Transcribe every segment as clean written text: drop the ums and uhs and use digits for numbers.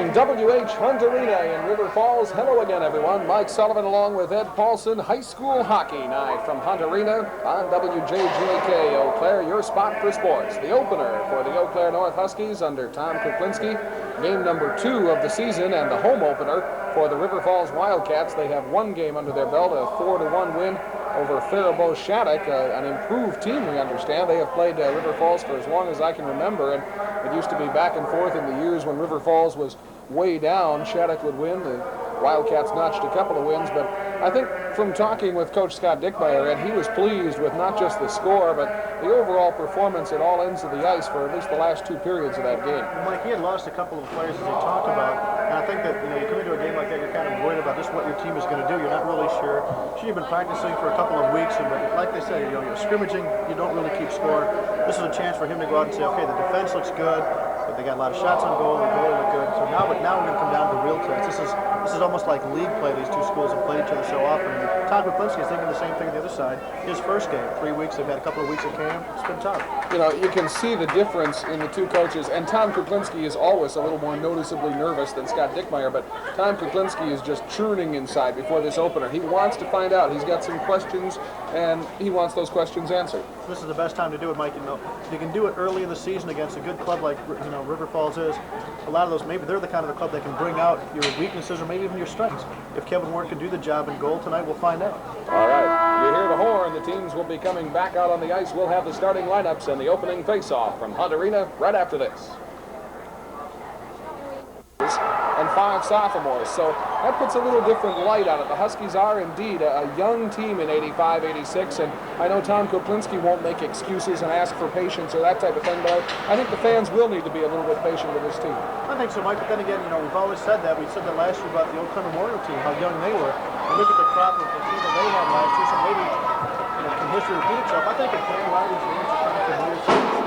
From WH Hunt Arena in River Falls, hello again, everyone. Mike Sullivan along with Ed Paulson. High school hockey night from Hunt Arena on WJGK Eau Claire, your spot for sports. The opener for the Eau Claire North Huskies under Tom Kuklinski. Game number 2 of the season and the home opener for the River Falls Wildcats. They have one game under their belt, a 4-1 win over Faribault Shattuck, an improved team, we understand. They have played River Falls for as long as I can remember, and it used to be back and forth in the years when River Falls was way down. Shattuck would win. The Wildcats notched a couple of wins, but I think from talking with Coach Scott Dickmeyer, and he was pleased with not just the score, but the overall performance at all ends of the ice for at least the last 2 periods of that game. Mike, he had lost a couple of players as they talked about, and I think that you come into a game like that, you're kind of worried about just what your team is going to do. You're not really sure. She'd been practicing for a couple of weeks, and like they said, you're scrimmaging, you don't really keep score. This is a chance for him to go out and say, okay, the defense looks good, but they got a lot of shots on goal, the goal looked good. So now we're going to come down to real tests. This is almost like league play. These two schools have played each other so often. And Todd Kuklinski is thinking the same thing on the other side. His first game, 3 weeks, they've had a couple of weeks of camp. It's been tough. You know, you can see the difference in the two coaches, and Tom Kuklinski is always a little more noticeably nervous than Scott Dickmeyer, but Tom Kuklinski is just churning inside before this opener. He wants to find out. He's got some questions, and he wants those questions answered. This is the best time to do it, Mike. You can do it early in the season against a good club like River Falls is. A lot of those, maybe they're the kind of the club that can bring out your weaknesses or maybe even your strengths. If Kevin Ward can do the job in goal tonight, we'll find out. All right, you hear the horn. The teams will be coming back out on the ice. We'll have the starting lineups and the opening face-off from Hunt Arena right after this. And 5 sophomores, so that puts a little different light on it. The Huskies are indeed a young team in 85-86, and I know Tom Kuklinski won't make excuses and ask for patience or that type of thing, but I think the fans will need to be a little bit patient with this team. I think so, Mike, but then again, we've always said that. We said that last year about the Eau Claire Memorial team, how young they were. And look at the crop of the team that they had last year, so maybe can history repeat itself? I think it can. A lot of these games are kind of familiar teams.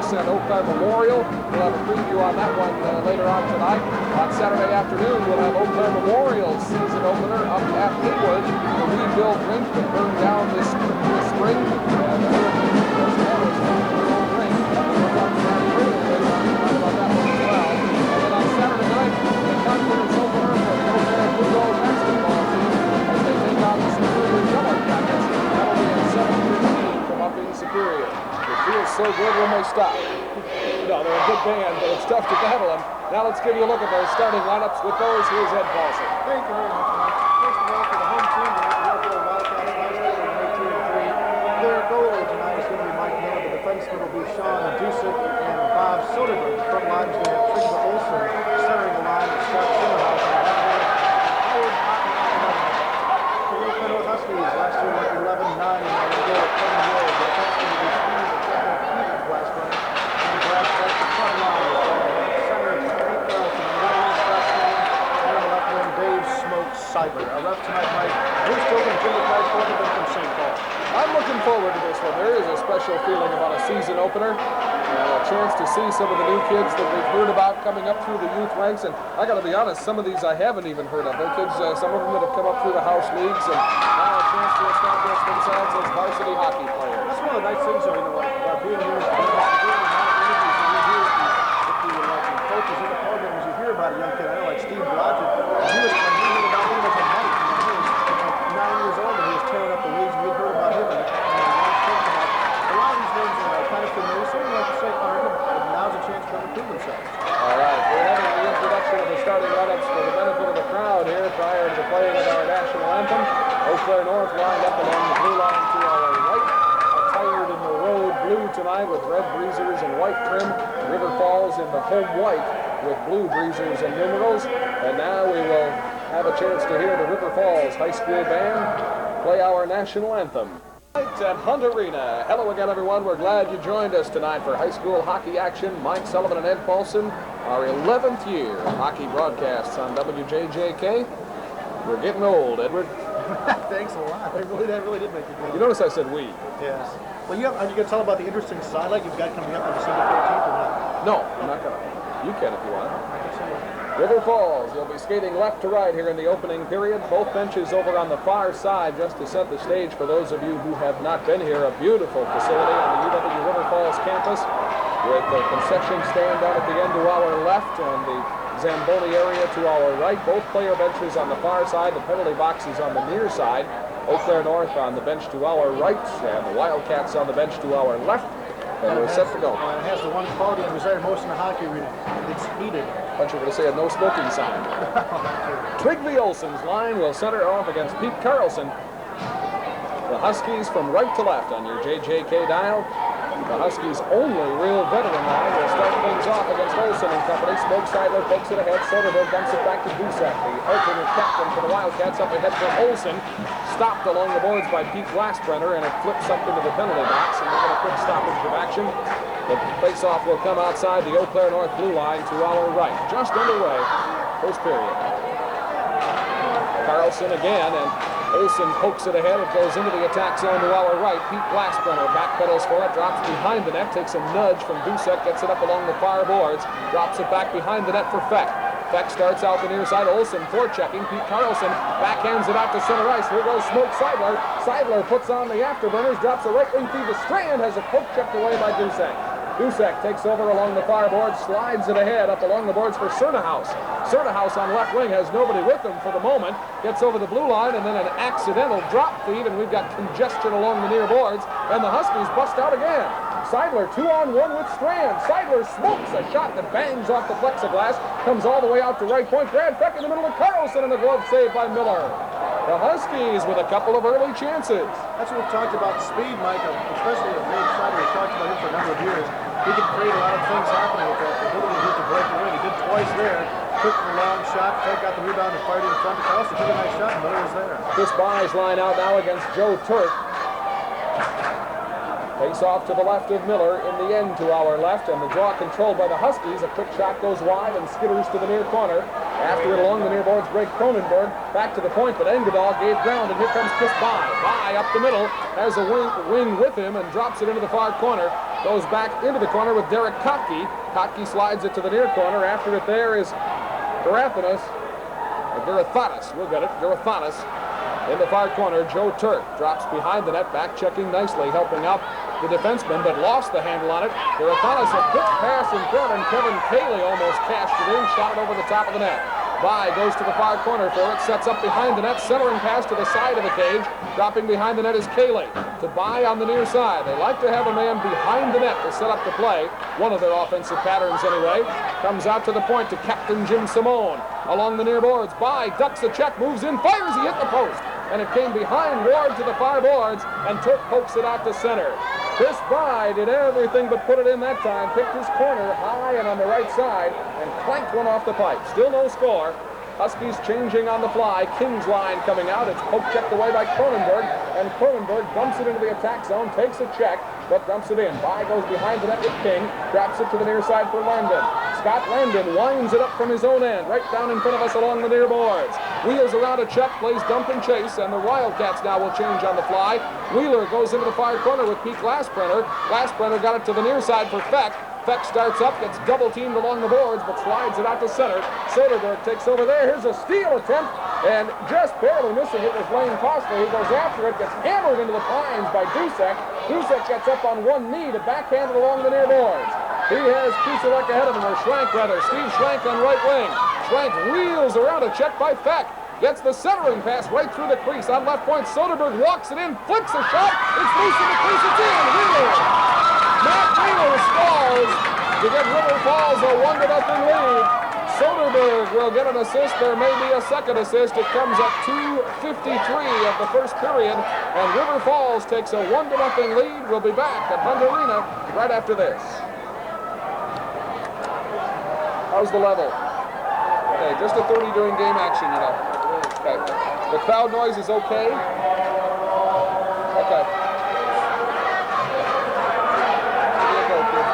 And Eau Claire Memorial. We'll have a preview on that one later on tonight. On Saturday afternoon, we'll have Eau Claire Memorial season opener up at Haywood, the rebuilt rink that burned down this spring. And the Hurricanes, of course, always have their own rink. We'll talk to Matt Green later on tonight about that one as well. And then on Saturday night, the conference opener for the Eau Claire Blue Gold basketball team as they take on the Superior Yellow Jackets. That'll be at 7:15 from up in Superior. Feels so good when they stop. No, they're a good band, but it's tough to battle them. Now let's give you a look at those starting lineups. With those, here's Ed Paulson. Thank you very much, Mike. First of all, for the home team, the Riverville Wildcats, last year they made 2-3. Their goalie tonight is going to be Mike Miller. The defenseman will be Sean Dusick and Bob Soderberg. The front line is going to have Trigva Olson centering the line with Scott Schillerhouse and Howard Otten. The Eau Claire North Huskies last year went 11-9 and they go at Kevin Ward. The defenseman will be last run. And the glass that's the front line. Center is Pete Nelson. And on the left wing, Dave Smoke Seibler. Our ref tonight, Mike, Bruce Tobin and Jim McBride, both of them from St. Paul. I'm looking forward to this one. There is a special feeling about a season opener. A chance to see some of the new kids that we've heard about coming up through the youth ranks. And I got to be honest, some of these I haven't even heard of. They're kids, some of them that have come up through the house leagues and now a chance to establish themselves as varsity hockey players. That's one of the nice things, though, about being here. Coaches in the program, as you hear about a young kid, I know like Steve Blodgett, he was about him as a medic. He was Clair North lined up along the blue line to our right. Attired in the road blue tonight with red breezers and white trim. River Falls in the home white with blue breezers and numerals. And now we will have a chance to hear the River Falls High School Band play our national anthem. At Hunt Arena. Hello again, everyone. We're glad you joined us tonight for high school hockey action. Mike Sullivan and Ed Paulson, our 11th year of hockey broadcasts on WJJK. We're getting old, Edward. Thanks a lot. That really did make you good. You notice I said we. Yes. Well, are you going to tell about the interesting sidelight you've got coming up on December 14th or not? No, I'm not going to. You can if you want. I can say River Falls, you'll be skating left to right here in the opening period. Both benches over on the far side just to set the stage for those of you who have not been here. A beautiful facility on the UW River Falls campus with the concession stand down at the end to our left and the Zamboni area to our right. Both player benches on the far side, the penalty boxes on the near side. Eau Claire North on the bench to our right and the Wildcats on the bench to our left. And we're set to go. It has the one quality and desire most in the hockey arena. It's heated. I thought you were going to say a no smoking sign. Twigby Olsen's line will center off against Pete Carlson. The Huskies from right to left on your JJK dial. The Huskies' only real veteran line will start things off against Olsen and company. Smoke Seidler pokes it ahead. Soderberg dumps it back to Dusek. The alternate captain for the Wildcats up ahead for Olsen. Stopped along the boards by Pete Glassbrenner, and it flips up into the penalty box. And we're going to quick stoppage of action. The face-off will come outside the Eau Claire North blue line to our right. Just underway. First period. Carlson again, and Olsen pokes it ahead. It goes into the attack zone to our right. Pete Glassbrenner backpedals for it, drops behind the net, takes a nudge from Dusek, gets it up along the far boards, drops it back behind the net for Feck. Feck starts out the near side. Olsen forechecking. Pete Carlson backhands it out to center ice. Here goes Smoke Seidler. Seidler puts on the afterburners, drops a right wing feed to Strand, has a poke checked away by Dusek. Dusek takes over along the far board, slides it ahead up along the boards for Cernahouse. Cernahouse on left wing has nobody with him for the moment. Gets over the blue line and then an accidental drop feed, and we've got congestion along the near boards, and the Huskies bust out again. Seidler 2-on-1 with Strand. Seidler smokes a shot that bangs off the plexiglass, comes all the way out to right point. Brad Feck in the middle of Carlson, and a glove save by Miller. The Huskies with a couple of early chances. That's what we've talked about, speed, Mike, especially with Dave Seidler. We've talked about him for a number of years. He can create a lot of things happening with that ability to hit the breakaway. He did twice there. Took the long shot. Feck got the rebound and fired in front. Carlson took a nice shot, and Miller was there. Chris Byes line out now against Joe Turk. Face off to the left of Miller, in the end to our left, and the draw controlled by the Huskies. A quick shot goes wide and skitters to the near corner. After it along the near boards break Cronenberg. Back to the point, but Engdahl gave ground, and here comes Chris Bye. Bye up the middle, has a wing with him and drops it into the far corner. Goes back into the corner with Derek Kotke. Kotke slides it to the near corner. After it there is Garathanas. We'll get it. Garathanas. In the far corner, Joe Turk drops behind the net, back checking nicely, helping out the defenseman, but lost the handle on it. Garathanas a quick pass in front, and Kevin Cayley almost cashed it in, shot it over the top of the net. Bye goes to the far corner for it, sets up behind the net, centering pass to the side of the cage. Dropping behind the net is Cayley. To Bye on the near side. They like to have a man behind the net to set up the play. One of their offensive patterns anyway. Comes out to the point to Captain Jim Simone. Along the near boards, Bye ducks the check, moves in, fires, he hit the post. And it came behind Ward to the far boards, and Turk pokes it out to center. Chris Bye did everything but put it in that time. Picked his corner high and on the right side, and clanked one off the pipe. Still no score. Huskies changing on the fly. King's line coming out. It's poke checked away by Cronenberg, and Cronenberg dumps it into the attack zone, takes a check, but dumps it in. Bye goes behind the net with King, drops it to the near side for Landon. Scott Landon winds it up from his own end, right down in front of us along the near boards. Wheels around a check, plays dump and chase, and the Wildcats now will change on the fly. Wheeler goes into the far corner with Pete Glassbrenner. Glassbrenner got it to the near side for Feck. Feck starts up, gets double-teamed along the boards, but slides it out to center. Soderberg takes over there. Here's a steal attempt, and just barely missing it was Lane Costner. He goes after it, gets hammered into the pines by Dusek. Dusek gets up on one knee to backhand it along the near boards. He has Kuselek ahead of him, or Schrank rather. Steve Schrank on right wing. Schrank wheels around a check by Feck. Gets the centering pass right through the crease. On left point, Soderberg walks it in, flicks a shot. It's loose in the crease. It's in. Wheeler. Matt Wheeler scores to give River Falls a 1-0 lead. Soderberg will get an assist. There may be a second assist. It comes at 2:53 of the first period, and River Falls takes a 1-0 lead. We'll be back at Hunt Arena right after this. How's the level? Hey, just a 30 during game action, you know. Okay. The crowd noise is okay? Okay. Here you go, kid.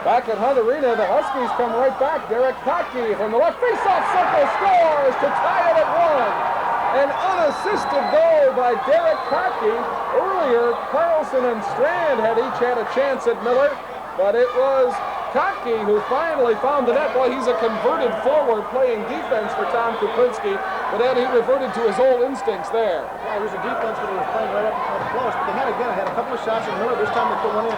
Back at Hunt Arena, the Huskies come right back. Derek Kottke from the left face-off circle scores to tie it at 1. An unassisted goal by Derek Kottke. Earlier, Carlson and Strand had each had a chance at Miller, but it was Kottke who finally found the net. Boy, he's a converted forward playing defense for Tom Kuplinski, but then he reverted to his old instincts there. Yeah, he was a defense, but he was playing right up close. But they had a couple of shots at Miller. This time they put one in.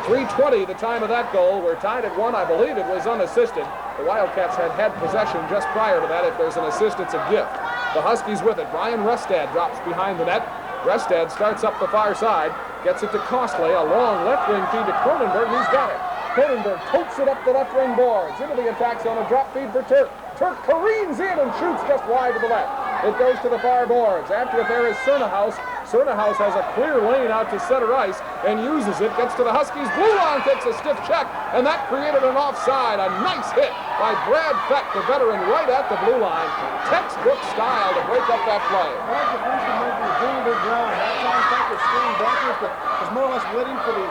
3:20 the time of that goal. We're tied at 1. I believe it was unassisted. The Wildcats had possession just prior to that. If there's an assist, it's a gift. The Huskies with it. Brian Restad drops behind the net. Restad starts up the far side, gets it to Costley. A long left wing feed to Cronenberg. He's got it. Cronenberg totes it up the left wing boards. Into the attack zone. A drop feed for Turk. Turk careens in and shoots just wide to the left. It goes to the far boards. After it there is Cernahouse. Cernahouse has a clear lane out to center ice and uses it. Gets to the Huskies. Blue line takes a stiff check, and that created an offside. A nice hit by Brad Feck, the veteran, right at the blue line. Textbook style to break up that play. That defenseman went to the Greenberg ground. That time Feck was skating backwards, but was more or less waiting for the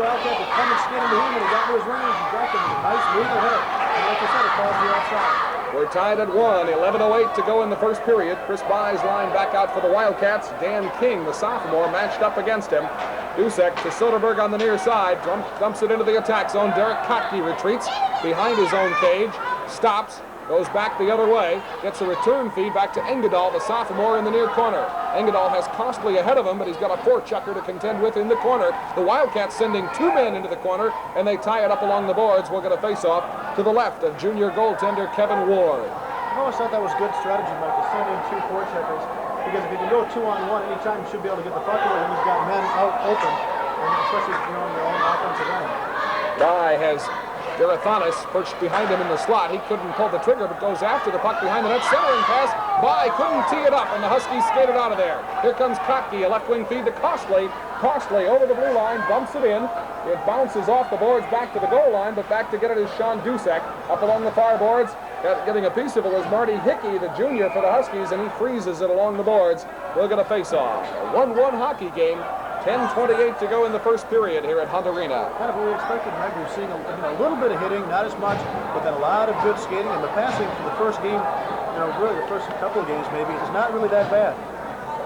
Wildcat to come and skate into him, and he got to his range and dropped him with a nice move ahead. And like I said, it calls the offside. We're tied at 1, 11:08 to go in the first period. Chris Byes lined back out for the Wildcats. Dan King, the sophomore, matched up against him. Dusek to Soderberg on the near side, dumps it into the attack zone. Derek Kottke retreats behind his own cage, stops, goes back the other way, gets a return feed back to Engdahl, the sophomore, in the near corner. Engdahl has Costley ahead of him, but he's got a forechucker to contend with in the corner. The Wildcats sending 2 men into the corner, and they tie it up along the boards. We'll get a face-off to the left of junior goaltender Kevin Ward. I always thought that was good strategy, Mike, to send in 2 forecheckers, because if you can go 2-on-1 anytime, you should be able to get the puck away when you've got men out open, and especially on your own offensive end. Guy has Derathanis perched behind him in the slot. He couldn't pull the trigger, but goes after the puck behind the net. Centering pass by, couldn't tee it up, and the Huskies skated out of there. Here comes Kottke, a left wing feed to Costley. Costley over the blue line, bumps it in. It bounces off the boards back to the goal line, but back to get it is Sean Dusek. Up along the far boards, getting a piece of it was Marty Hickey, the junior for the Huskies, and he freezes it along the boards. We'll get a face-off. A 1-1 hockey game. 10:28 to go in the first period here at Hunt Arena. Kind of what we expected, Mike. We've seen a little bit of hitting, not as much, but then a lot of good skating. And the passing for the first game, really the first couple of games maybe, is not really that bad.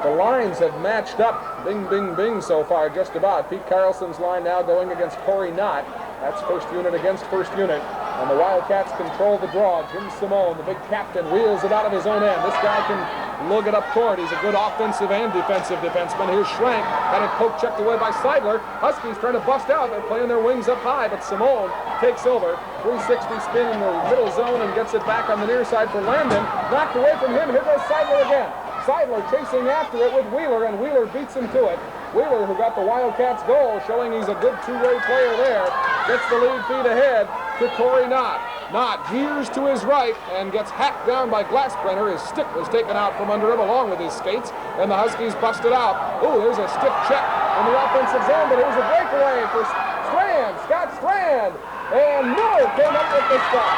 The lines have matched up, bing, bing, bing so far, just about. Pete Carlson's line now going against Corey Knott. That's first unit against first unit. And the Wildcats control the draw. Jim Simone, the big captain, wheels it out of his own end. This guy can lug it up court. He's a good offensive and defensive defenseman. Here's Schrank. Got a poke checked away by Seidler. Huskies trying to bust out. They're playing their wings up high, but Simone takes over. 360 spin in the middle zone and gets it back on the near side for Landon. Knocked away from him. Here goes Seidler again. Seidler chasing after it with Wheeler, and Wheeler beats him to it. Wheeler, who got the Wildcats goal, showing he's a good two-way player there, gets the lead feed ahead to Corey Knott. Knott veers to his right and gets hacked down by Glassbrenner. His stick was taken out from under him along with his skates, and the Huskies busted out. Ooh, there's a stiff check in the offensive zone, but here's a breakaway for Strand, Scott Strand, and Miller came up with the stop.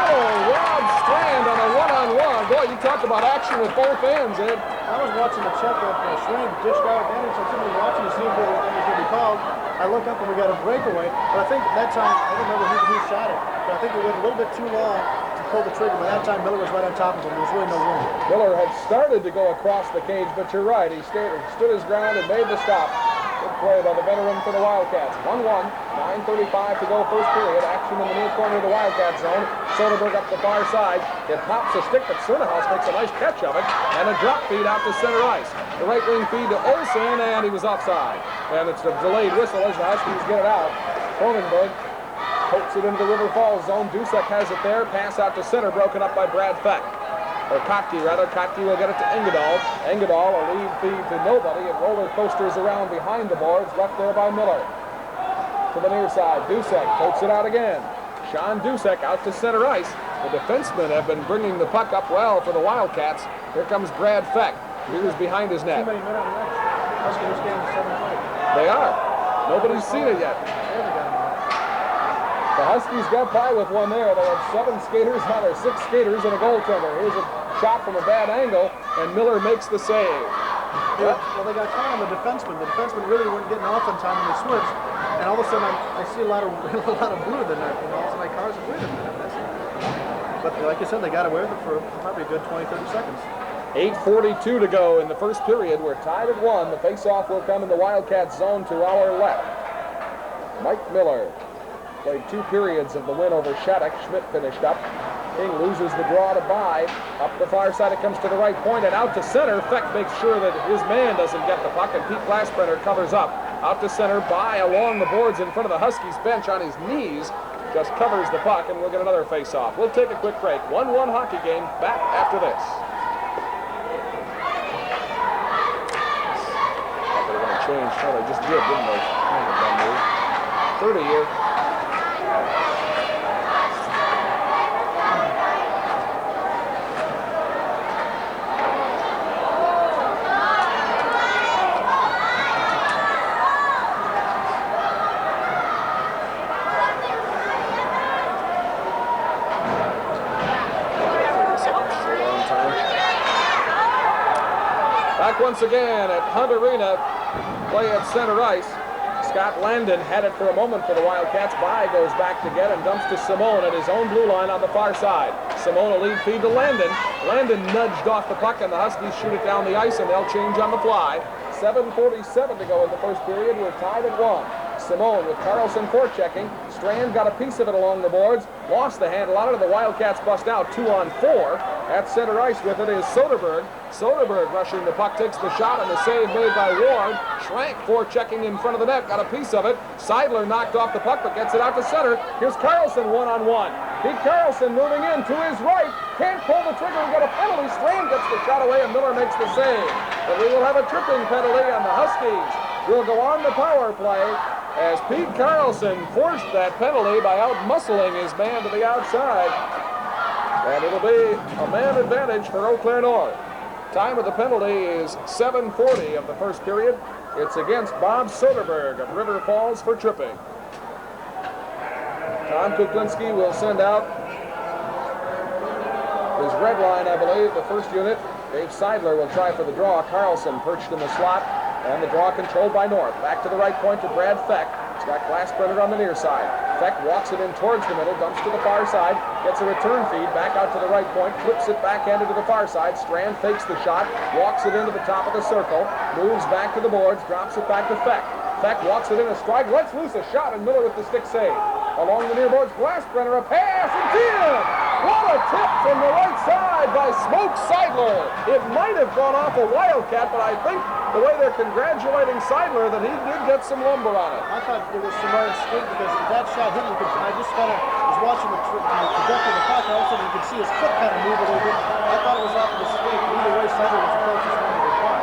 Rob Strand on a one-on-one. Boy, you talk about action with both ends, Ed. I was watching the check that Strand dished out, and so somebody watching to see if it was going to be called. I look up and we got a breakaway, but I think at that time, I don't remember who shot it, but I think it went a little bit too long to pull the trigger. By that time, Miller was right on top of him. There was really no room. Miller had started to go across the cage, but you're right. He stood his ground and made the stop. Good play by the veteran for the Wildcats. 1-1, 9:35 to go first period. Action in the near corner of the Wildcat zone. Soderberg up the far side. It pops a stick, but Cernahouse makes a nice catch of it. And a drop feed out to center ice. The right wing feed to Olsen, and he was offside. And it's a delayed whistle as the Huskies get it out. Cronenberg pokes it into the River Falls zone. Dusek has it there. Pass out to center, broken up by Brad Feck. Or Kotke, rather. Kotke will get it to Engdahl. Engdahl, a lead feed to nobody. It roller coasters around behind the boards, left there by Miller. To the near side, Dusek pokes it out again. Sean Dusek out to center ice. The defensemen have been bringing the puck up well for the Wildcats. Here comes Brad Feck. Here's behind his net. Too many men on the ice. Huskies getting 7-8. They are. Nobody's seen it yet. The Huskies got by with one there. They had 7 skaters, now there's 6 skaters and a goaltender. Here's a shot from a bad angle, and Miller makes the save. Well, they got caught on the defenseman. The defenseman really weren't getting off in time when they switched, and all of a sudden I see a lot of blue in there. And all of a sudden my car's like, wait a minute, that's it. But like I said, they got away with it for probably a good 20-30 seconds. 8:42 to go in the first period. We're tied at 1. The face-off will come in the Wildcats zone to our left. Mike Miller played 2 periods of the win over Shattuck. Schmidt finished up. King loses the draw to By. Up the far side, it comes to the right point and out to center. Feck makes sure that his man doesn't get the puck, and Pete Glassbrenner covers up. Out to center, By along the boards in front of the Huskies bench on his knees. Just covers the puck, and we'll get another face-off. We'll take a quick break. 1-1 hockey game. Back after this. They're going to change. Oh, they just did, didn't they? 30 here. Back once again at Hunt Arena, play at center ice. Scott Landon had it for a moment for the Wildcats. By goes back to get and dumps to Simone at his own blue line on the far side. Simone a lead feed to Landon. Landon nudged off the puck, and the Huskies shoot it down the ice, and they'll change on the fly. 7:47 to go in the first period. We're tied at 1. Simone with Carlson forechecking. Strand got a piece of it along the boards. Lost the handle on it, and the Wildcats bust out 2-on-4. At center ice with it is Soderberg. Soderberg rushing the puck, takes the shot, and the save made by Ward. Schrank forechecking in front of the net, got a piece of it. Seidler knocked off the puck, but gets it out to center. Here's Carlson one-on-one. Pete Carlson moving in to his right. Can't pull the trigger, we got a penalty. Strand gets the shot away, and Miller makes the save. But we will have a tripping penalty, and the Huskies will go on the power play as Pete Carlson forced that penalty by out-muscling his man to the outside. And it'll be a man advantage for Eau Claire North. Time of the penalty is 7:40 of the first period. It's against Bob Soderberg of River Falls for tripping. Tom Kuklinski will send out his red line, I believe, the first unit. Dave Seidler will try for the draw. Carlson perched in the slot, and the draw controlled by North. Back to the right point to Brad Feck. He's got Glassbrenner on the near side. Feck walks it in towards the middle, dumps to the far side, gets a return feed back out to the right point, flips it backhanded to the far side. Strand fakes the shot, walks it into the top of the circle, moves back to the boards, drops it back to Feck. Feck walks it in a strike, lets loose a shot, and Miller with the stick save. Along the near boards, Glassbrenner, a pass, and in! What a tip from the right side by Smoke Seidler. It might have gone off a Wildcat, but I think the way they're congratulating Seidler that he did get some lumber on it. I thought it was Samar's skate because if that shot hit, I just kind of was watching the trajectory of the puck, and all of a sudden you could see his foot kind of move a little bit. I thought it was off of the skate. Either way, Seidler was the closest one to the puck.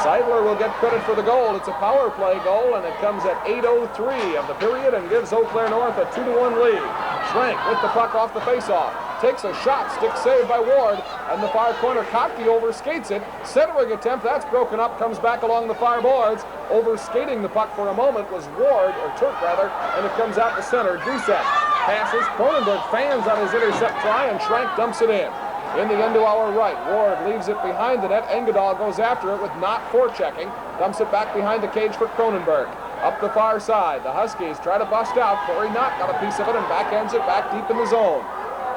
Seidler will get credit for the goal. It's a power play goal, and it comes at 8:03 of the period and gives Eau Claire North a 2-1 lead. Schrank with the puck off the faceoff. Takes a shot, stick saved by Ward, and the far corner, Kotke overskates it. Centering attempt, that's broken up, comes back along the far boards. Overskating the puck for a moment was Ward, or Turk rather, and it comes out to center. Dusek passes, Cronenberg fans on his intercept try, and Schrank dumps it in. In the end to our right, Ward leaves it behind the net. Engdahl goes after it with not forechecking. Dumps it back behind the cage for Cronenberg. Up the far side, the Huskies try to bust out. Corey Knott got a piece of it and backhands it back deep in the zone.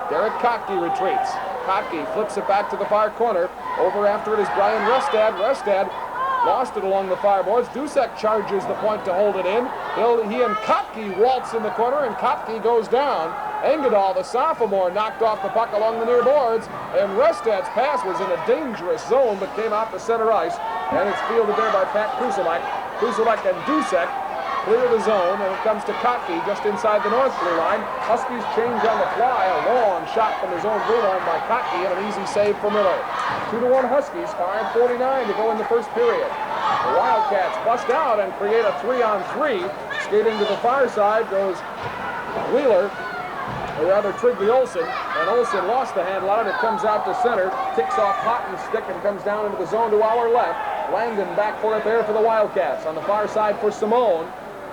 Derek Kotke retreats. Kotke flips it back to the far corner. Over after it is Brian Restad. Restad lost it along the far boards. Dusek charges the point to hold it in. He and Kotke waltz in the corner, and Kotke goes down. Engdahl, the sophomore, knocked off the puck along the near boards, and Restad's pass was in a dangerous zone but came out to center ice, and it's fielded there by Pat Kuselak. Kuselak and Dusek clear the zone, and it comes to Kotke just inside the north blue line. Huskies change on the fly. A long shot from his own blue line by Kotke, and an easy save for Miller. 2-1 Huskies, 5:49 to go in the first period. The Wildcats bust out and create a 3-on-3. Skating to the far side goes Wheeler, or rather Trigley Olsen, and Olsen lost the handle on it. It comes out to center, ticks off Houghton's stick and comes down into the zone to our left. Langdon back for it there for the Wildcats. On the far side for Simone.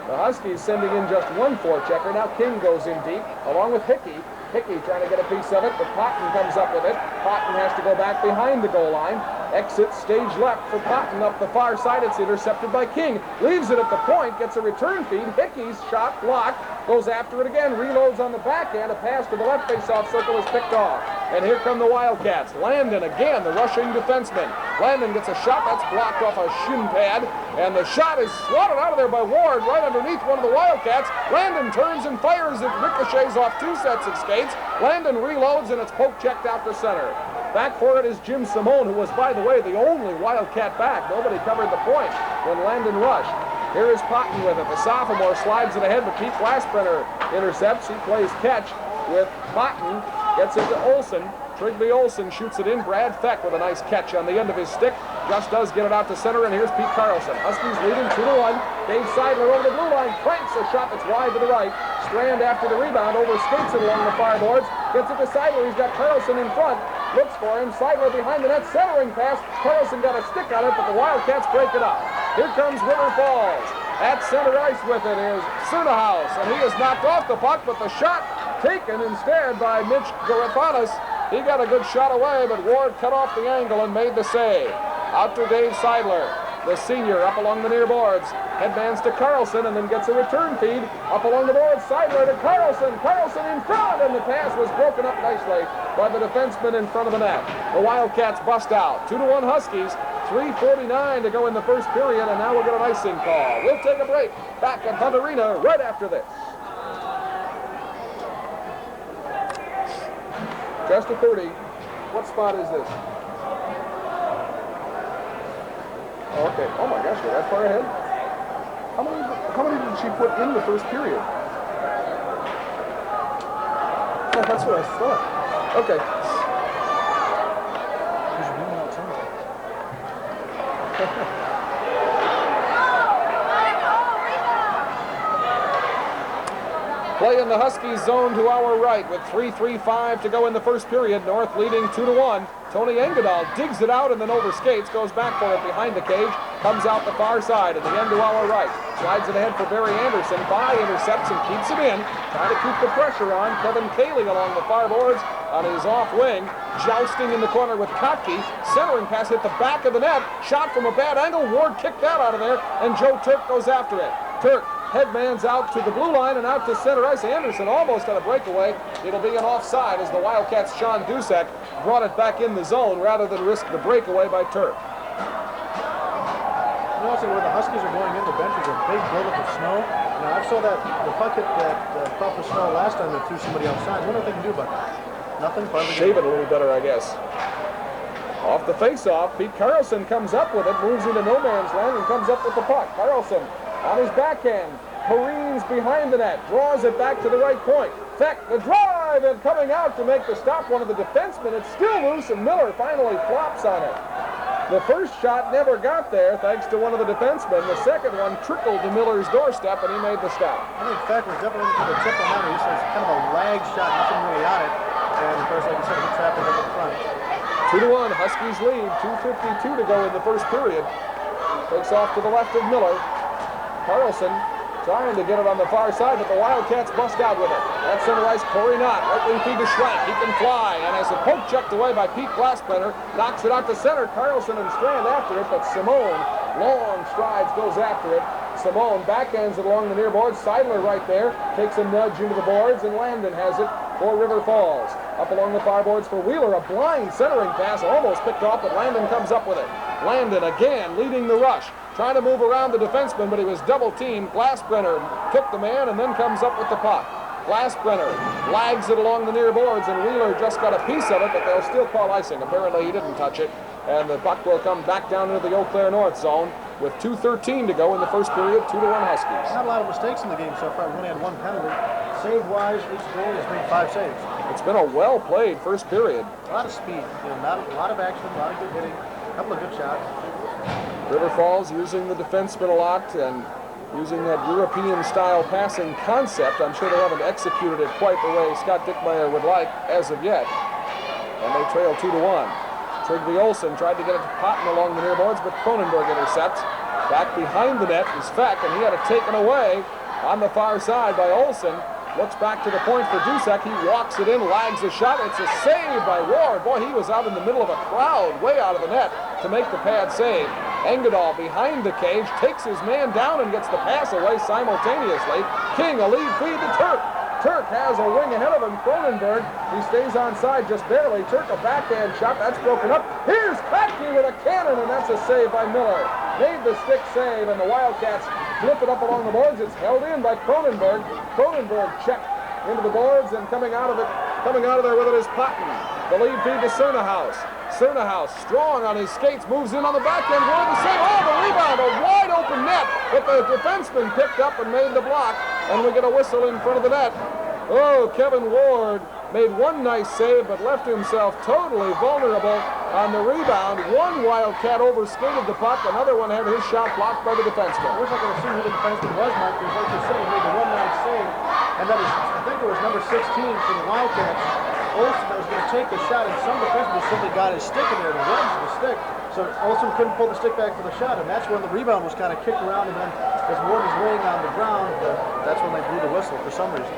The Huskies sending in just one forechecker. Now King goes in deep, along with Hickey. Hickey trying to get a piece of it, but Cotton comes up with it. Cotton has to go back behind the goal line. Exits stage left for Cotton up the far side. It's intercepted by King. Leaves it at the point, gets a return feed. Hickey's shot blocked. Goes after it again, reloads on the backhand. A pass to the left face-off circle is picked off. And here come the Wildcats. Landon again, the rushing defenseman. Landon gets a shot that's blocked off a shin pad. And the shot is swatted out of there by Ward right underneath one of the Wildcats. Landon turns and fires. It ricochets off two sets of skates. Landon reloads and it's poke checked out to center. Back for it is Jim Simone, who was, by the way, the only Wildcat back. Nobody covered the point when Landon rushed. Here is Cotton with it. The sophomore slides it ahead, but Pete Glassbrenner intercepts. He plays catch with Cotton. Gets it to Olsen. Trigley Olsen shoots it in. Brad Feck with a nice catch on the end of his stick. Just does get it out to center, and here's Pete Carlson. Huskies leading 2-1. Dave Seidler over the blue line. Cranks a shot that's wide to the right. Strand after the rebound. Overskates it along the far boards. Gets it to Seidler. He's got Carlson in front. Looks for him. Seidler behind the net. Centering pass. Carlson got a stick on it, but the Wildcats break it up. Here comes River Falls. At center ice with it is Sunahouse, and he is knocked off the puck, but the shot taken instead by Mitch Garathanis. He got a good shot away, but Ward cut off the angle and made the save. Out to Dave Seidler, the senior, up along the near boards. Headbands to Carlson and then gets a return feed. Up along the boards, Seidler to Carlson. Carlson in front, and the pass was broken up nicely by the defenseman in front of the net. The Wildcats bust out. 2-1 Huskies. 3:49 to go in the first period, and now we'll get an icing call. We'll take a break. Back at Hunt Arena right after this. Just a 30. What spot is this? Oh, okay. Oh my gosh, you're that far ahead. How many did she put in the first period? Yeah, that's what I thought. Okay. Play in the Huskies zone to our right with 3:35 to go in the first period. North leading 2-1. Tony Engadal digs it out and then overskates, goes back for it behind the cage, comes out the far side at the end to our right. Slides it ahead for Barry Anderson. By intercepts and keeps it in. Trying to keep the pressure on. Kevin Cayley along the far boards on his off wing. Jousting in the corner with Kotke. Centering pass hit the back of the net. Shot from a bad angle. Ward kicked that out of there, and Joe Turk goes after it. Turk headman's out to the blue line and out to center ice. Anderson almost had a breakaway. It'll be an offside as the Wildcats' Sean Duszek brought it back in the zone rather than risk the breakaway by Turk. You know, where the Huskies are going in, the bench is a big buildup of snow. Now, I saw that the puck hit that puff of snow last time that threw somebody outside. I wonder what they can do about that. Nothing. Shave it a little better, I guess. Off the face-off, Pete Carlson comes up with it, moves into no man's land, and comes up with the puck. Carlson on his backhand, careens behind the net, draws it back to the right point. Feck, the drive, and coming out to make the stop, one of the defensemen. It's still loose, and Miller finally flops on it. The first shot never got there, thanks to one of the defensemen. The second one trickled to Miller's doorstep, and he made the stop. I think Feck was definitely looking for the tip on that. He says kind of a lag shot, nothing really on it. And of course, like you said, he trapped it up in front. 2-1, Huskies lead, 2:52 to go in the first period. Takes off to the left of Miller. Carlson trying to get it on the far side, but the Wildcats bust out with it. At center ice, Corey Knott, right wing feed to Schwank. He can fly, and as the poke checked away by Pete Glassbrenner, knocks it out to center. Carlson and Strand after it, but Simone, long strides, goes after it. Simone backhands it along the near boards. Seidler right there, takes a nudge into the boards, and Landon has it for River Falls. Up along the far boards for Wheeler, a blind centering pass, almost picked off, but Landon comes up with it. Landon again leading the rush, trying to move around the defenseman, but he was double-teamed. Glassbrenner took the man and then comes up with the puck. Glassbrenner lags it along the near boards, and Wheeler just got a piece of it, but they'll still call icing. Apparently he didn't touch it, and the puck will come back down into the Eau Claire North zone. with 2:13 to go in the first period, 2-1 Huskies. Not a lot of mistakes in the game so far. We only had one penalty. Save-wise, each goal has made 5 saves. It's been a well-played first period. A lot of speed, not a lot of action, a lot of good hitting, a couple of good shots. River Falls using the defenseman a lot and using that European-style passing concept. I'm sure they haven't executed it quite the way Scott Dickmeyer would like as of yet. And they trail 2-1. Trygve Olsen tried to get it to Cotton along the near boards, but Cronenberg intercepts. Back behind the net is Feck, and he had it taken away on the far side by Olsen. Looks back to the point for Duszek. He walks it in, lags a shot. It's a save by Ward. Boy, he was out in the middle of a crowd, way out of the net, to make the pad save. Engdahl behind the cage, takes his man down and gets the pass away simultaneously. King, a lead feed to Turk. Turk has a wing ahead of him. Cronenberg, he stays onside just barely. Turk, a backhand shot. That's broken up. Here's Packy with a cannon, and that's a save by Miller. Made the stick save, and the Wildcats flip it up along the boards. It's held in by Cronenberg. Cronenberg checked into the boards, and coming out of there with it is Potton. The lead feed to Cernahouse. Cernahouse, strong on his skates, moves in on the back end. Where the save? Oh, the rebound, a wide open net, but the defenseman picked up and made the block, and we get a whistle in front of the net. Oh, Kevin Ward made one nice save, but left himself totally vulnerable on the rebound. One Wildcat overskated the puck, another one had his shot blocked by the defenseman. I wish I could have seen who the defenseman was, Mike, because like you said, he made the one nice save, and that was, I think it was number 16 for the Wildcats. Olsen that was going to take the shot, and some defenseman simply got his stick in there and runs the stick. So Olsen couldn't pull the stick back for the shot, and that's when the rebound was kind of kicked around, and then as Ward was laying on the ground, that's when they blew the whistle for some reason.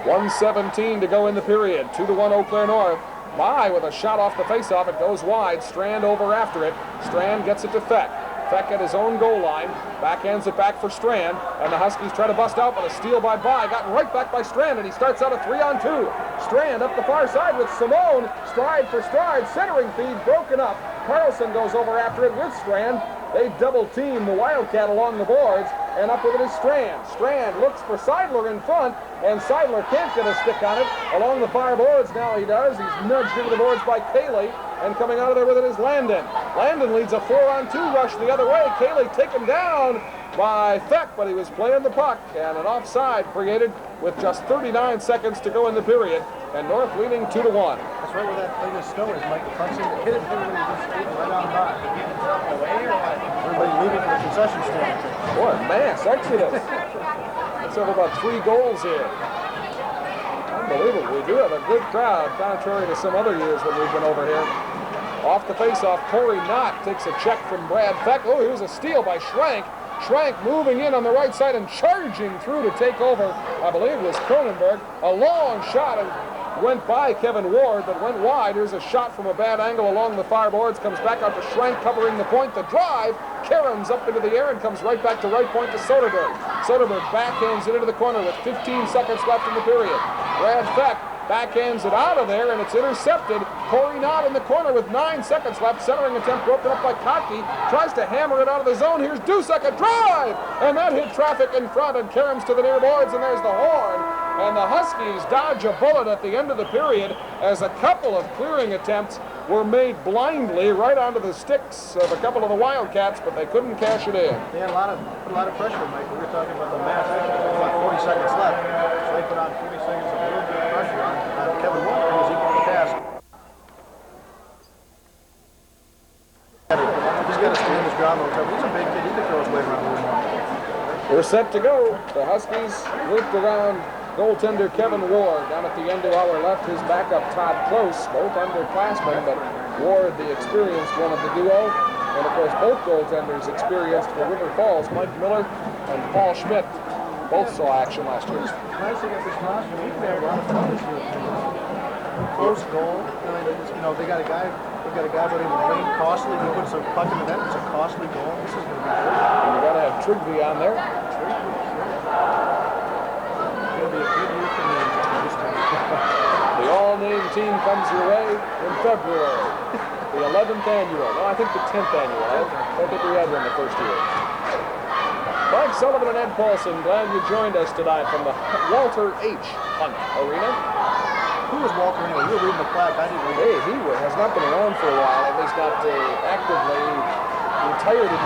1:17 to go in the period. 2-1 Eau Claire North. Mai with a shot off the faceoff. It goes wide. Strand over after it. Strand gets it to Feck. Feck at his own goal line. Backhands it back for Strand. And the Huskies try to bust out, but a steal by Bai. Gotten right back by Strand, and he starts out a 3-on-2. Strand up the far side with Simone. Stride for stride. Centering feed broken up. Carlson goes over after it with Strand. They double team the Wildcat along the boards, and up with it is Strand. Strand looks for Seidler in front, and Seidler can't get a stick on it. Along the far boards now he does. He's nudged into the boards by Cayley, and coming out of there with it is Landon. Landon leads a 4-on-2 rush the other way. Cayley taken down by Feck, but he was playing the puck, and an offside created with just 39 seconds to go in the period, and North leading 2-1. That's right where that thing of snow is, Mike. The puck's in, hit it, everybody just skating right on by. Everybody leaving for the concession stand. Boy, mass exodus. Let's have about 3 goals here. Unbelievable. We do have a good crowd, contrary to some other years when we've been over here. Off the faceoff, Corey Knott takes a check from Brad Feck. Oh, here's a steal by Schrank. Schrank moving in on the right side and charging through to take over, I believe it was Cronenberg. A long shot and went by Kevin Ward, but went wide. Here's a shot from a bad angle along the far boards. Comes back out to Schrank, covering the point. The drive, Kerens up into the air and comes right back to right point to Soderberg. Soderberg backhands it into the corner with 15 seconds left in the period. Brad Feck backhands it out of there, and it's intercepted. Corey Knott in the corner with 9 seconds left. Centering attempt broken up by Kotke. Tries to hammer it out of the zone. Here's Duszek, a drive! And that hit traffic in front, and Kerens to the near boards, and there's the horn. And the Huskies dodge a bullet at the end of the period as a couple of clearing attempts were made blindly right onto the sticks of a couple of the Wildcats, but they couldn't cash it in. They had put a lot of pressure, Mike. We were talking about the mass action. There's about 40 seconds left. So they put on 40 seconds of real good pressure on Kevin Ward, who was equal to the task. He's got to stand his ground all the time. He's a big kid. He can throw his weight around a little more. We're set to go. The Huskies looped around goaltender Kevin Ward. Down at the end of our left, his backup Todd Close, both underclassmen, but Ward the experienced one of the duo. And of course both goaltenders experienced for River Falls, Mike Miller and Paul Schmidt. Both saw action last year. Nice to get this roster. We can have a lot of fun this year. Close goal. You know, they got a guy by the name of Wayne Costley. He puts a puck in the net. It's a costly goal. This is going to be good. And you got to have Trygve on there. Be a good year for me this time. The all-name team comes your way in February. The 11th annual. No, I think the 10th annual. I don't think we had one the first year. Mike Sullivan and Ed Paulson, glad you joined us tonight from the Walter H. Hunt Arena. Who was Walter anyway? You were reading the plaque. I didn't read it. Hey, he has not been around for a while, at least not actively retired in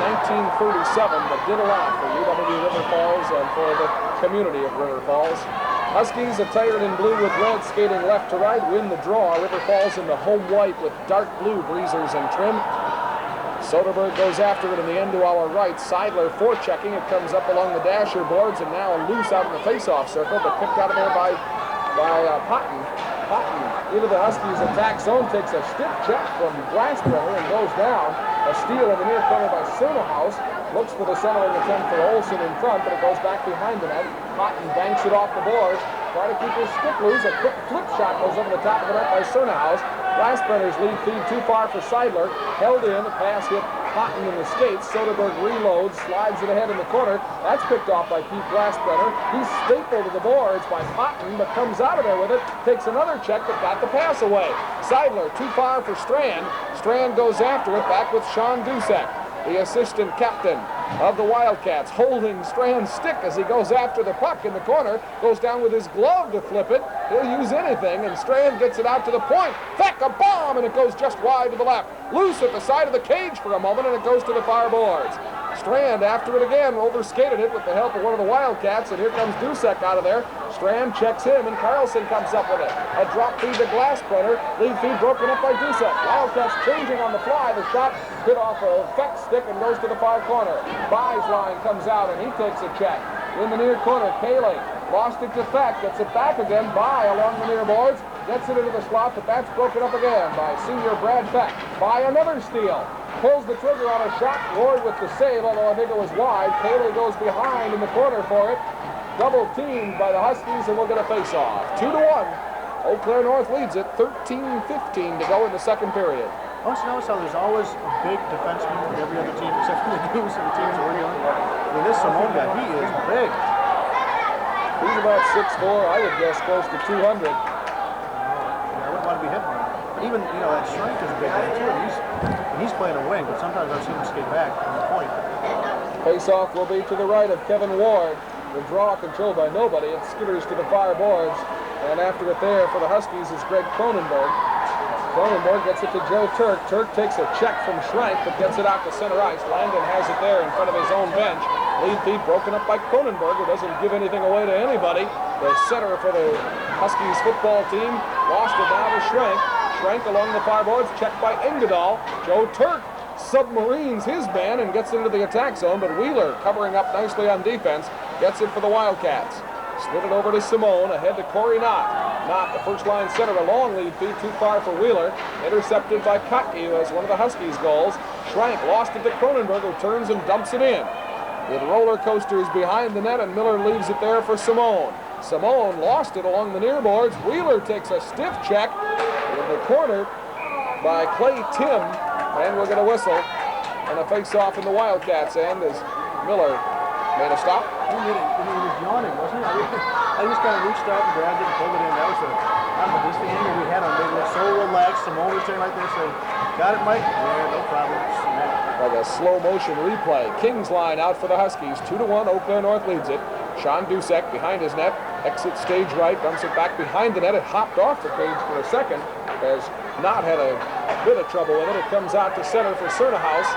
1937, but did a lot for UW River Falls and for the community of River Falls. Huskies attired in blue with red, skating left to right, win the draw. River Falls in the home white with dark blue breezers and trim. Soderberg goes after it in the end to our right. Seidler forechecking. It comes up along the dasher boards and now loose out in the face-off circle, but picked out of there by Potton. Potton into the Huskies attack zone, takes a stiff check from Glassbrenner and goes down. A steal in the near corner by Cernahouse. Looks for the centering attempt for Olsen in front, but it goes back behind the net. Potton banks it off the boards. Try to keep his stick loose. A quick flip shot goes over the top of the net by Cernahouse. Glassbrenner's lead feed too far for Seidler. Held in. The pass hit Potton in the skates. Soderberg reloads, slides it ahead in the corner. That's picked off by Pete Glassbrenner. He's stapled to the boards by Potton, but comes out of there with it. Takes another check, but got the pass away. Seidler too far for Strand. Strand goes after it, back with Sean Dusek, the assistant captain of the Wildcats, holding Strand's stick as he goes after the puck in the corner, goes down with his glove to flip it. He'll use anything, and Strand gets it out to the point. Feck, a bomb, and it goes just wide to the left. Loose at the side of the cage for a moment, and it goes to the far boards. Strand after it again, overskated it with the help of one of the Wildcats, and here comes Dusek out of there. Strand checks him, and Carlson comes up with it. A drop feed to Glassbrenner, lead feed broken up by Dusek. Wildcats changing on the fly. The shot hit off a Feck's stick and goes to the far corner. Bye's line comes out, and he takes a check. In the near corner, Cayley lost it to Feck, gets it back again. Bye along the near boards, gets it into the slot, but that's broken up again by senior Brad Feck. Bye another steal. Pulls the trigger on a shot. Ward with the save, although I think it was wide. Cayley goes behind in the corner for it. Double teamed by the Huskies, and we'll get a face-off. 2-1. Eau Claire North leads it. 13-15 to go in the second period. Don't you notice how there's always a big defenseman for every other team except for the Deuce and the teams that we're dealing with? I mean, this Simone guy, he is big. He's about 6'4", I would guess close to 200. I wouldn't want to be hit by him. Even, you know, that Shrink is big too. He's playing a wing, but sometimes I've seen him skate back from the point. Face-off will be to the right of Kevin Ward. The draw controlled by nobody. It skitters to the far boards. And after it there for the Huskies is Greg Cronenberg. Cronenberg gets it to Joe Turk. Turk takes a check from Schrank, but gets it out to center ice. Landon has it there in front of his own bench. Lead feed broken up by Cronenberg, who doesn't give anything away to anybody. The center for the Huskies football team lost it now to Schrank. Schrank along the far boards, checked by Engdahl. Joe Turk submarines his man and gets into the attack zone, but Wheeler, covering up nicely on defense, gets it for the Wildcats. Slid it over to Simone, ahead to Corey Knott. Knott, the first line center, a long lead feed too far for Wheeler. Intercepted by Kotke, who has one of the Huskies' goals. Schrank lost it to Cronenberg, who turns and dumps it in. With roller coasters behind the net, and Miller leaves it there for Simone. Simone lost it along the near boards. Wheeler takes a stiff check in the corner by Clay Tim, and we'll get a whistle and a face-off in the Wildcats' end as Miller made a stop. He was yawning, wasn't he? I just kind of reached out and grabbed it and pulled it in. That was just the angle we had on him. They were so relaxed. Simone was saying right there, saying, "Got it, Mike?" Yeah, no problem. Like a slow motion replay. King's line out for the Huskies. 2-1. Eau Claire North leads it. Sean Dusek behind his net. Exits stage right. Dumps it back behind the net. It hopped off the cage for a second. Has not had a bit of trouble with it. It comes out to center for Cernahouse.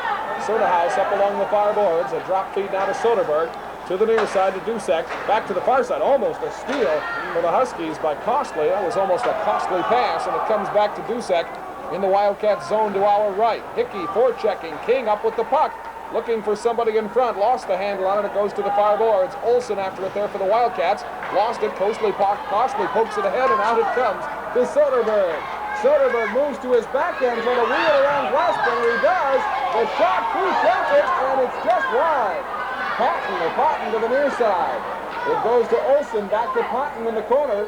Cernahouse up along the far boards. A drop feed now to Soderberg. To the near side to Dusek. Back to the far side. Almost a steal for the Huskies by Costly. That was almost a costly pass, and it comes back to Dusek in the Wildcats zone to our right. Hickey forechecking. King up with the puck. Looking for somebody in front. Lost the handle on it. It goes to the far boards. Olsen after it there for the Wildcats. Lost it. Costly pokes it ahead, and out it comes to Soderberg. Soderberg moves to his backhand, trying to wheel around Glassbrenner. He does. The shot through Shelton, and it's just wide. Potton to the near side. It goes to Olsen, back to Potton in the corner.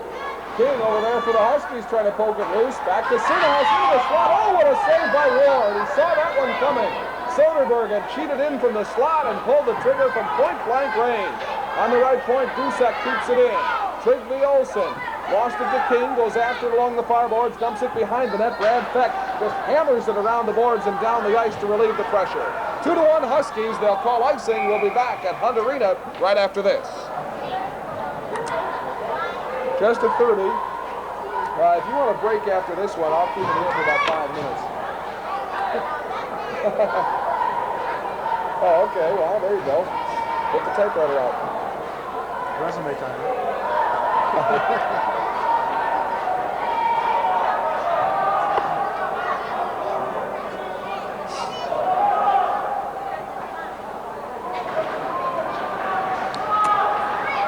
King over there for the Huskies trying to poke it loose. Back to Cernahouse into the slot. Oh, what a save by Ward. He saw that one coming. Soderberg had cheated in from the slot and pulled the trigger from point-blank range. On the right point, Dusek keeps it in. Trigby Olsen lost it to King, goes after it along the far boards, dumps it behind the net. Brad Feck just hammers it around the boards and down the ice to relieve the pressure. 2-1 Huskies. They'll call icing. We'll be back at Hunt Arena right after this. Just a 30. If you want to break after this one, I'll keep it here for about 5 minutes. Oh, okay. Well, there you go. Get the typewriter out. Resume time.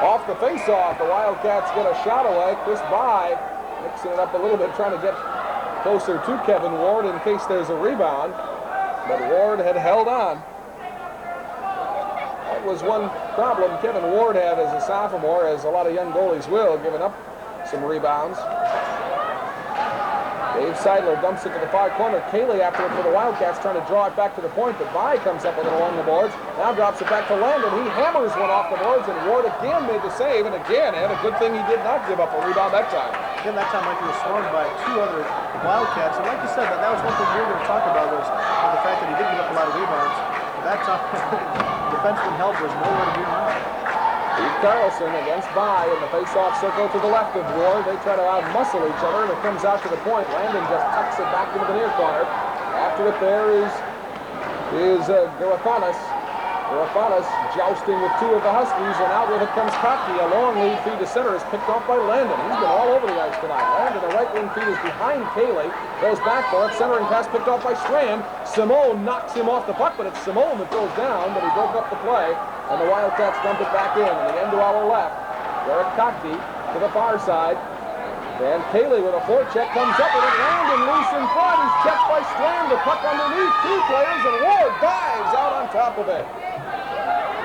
Off the face-off, the Wildcats get a shot away. Chris Bye mixing it up a little bit, trying to get closer to Kevin Ward in case there's a rebound. But Ward had held on. That was one problem Kevin Ward had as a sophomore, as a lot of young goalies will, giving up some rebounds. Dave Seidler dumps it to the far corner. Cayley after it for the Wildcats, trying to draw it back to the point, but Bye comes up with it along the boards. Now drops it back to Landon. He hammers one off the boards, and Ward again made the save, and again had a good thing he did not give up a rebound that time. Again, that time Mike was swarmed by 2 other Wildcats, and like you said, that was one thing we were going to talk about, was the fact that he didn't give up a lot of rebounds. But that time, defenseman help was nowhere to be around. Pete Carlson against Bye in the face-off circle to the left of Ward. They try to out-muscle each other, and it comes out to the point. Landon just tucks it back into the near corner. After it there is Garafanis. Garafanis jousting with 2 of the Huskies, and out with it comes Kottke. A long lead feed to center is picked off by Landon. He's been all over the ice tonight. Landon, the right wing feed is behind Cayley. Goes back for it. Centering pass picked off by Strand. Simone knocks him off the puck, but it's Simone that goes down, but he broke up the play. And the Wildcats dump it back in. And the end to our left. Derek Kottke to the far side. And Cayley with a forecheck comes up with it. Landon loose in front. He's checked by Strand. The puck underneath 2 players, and Ward dives out on top of it.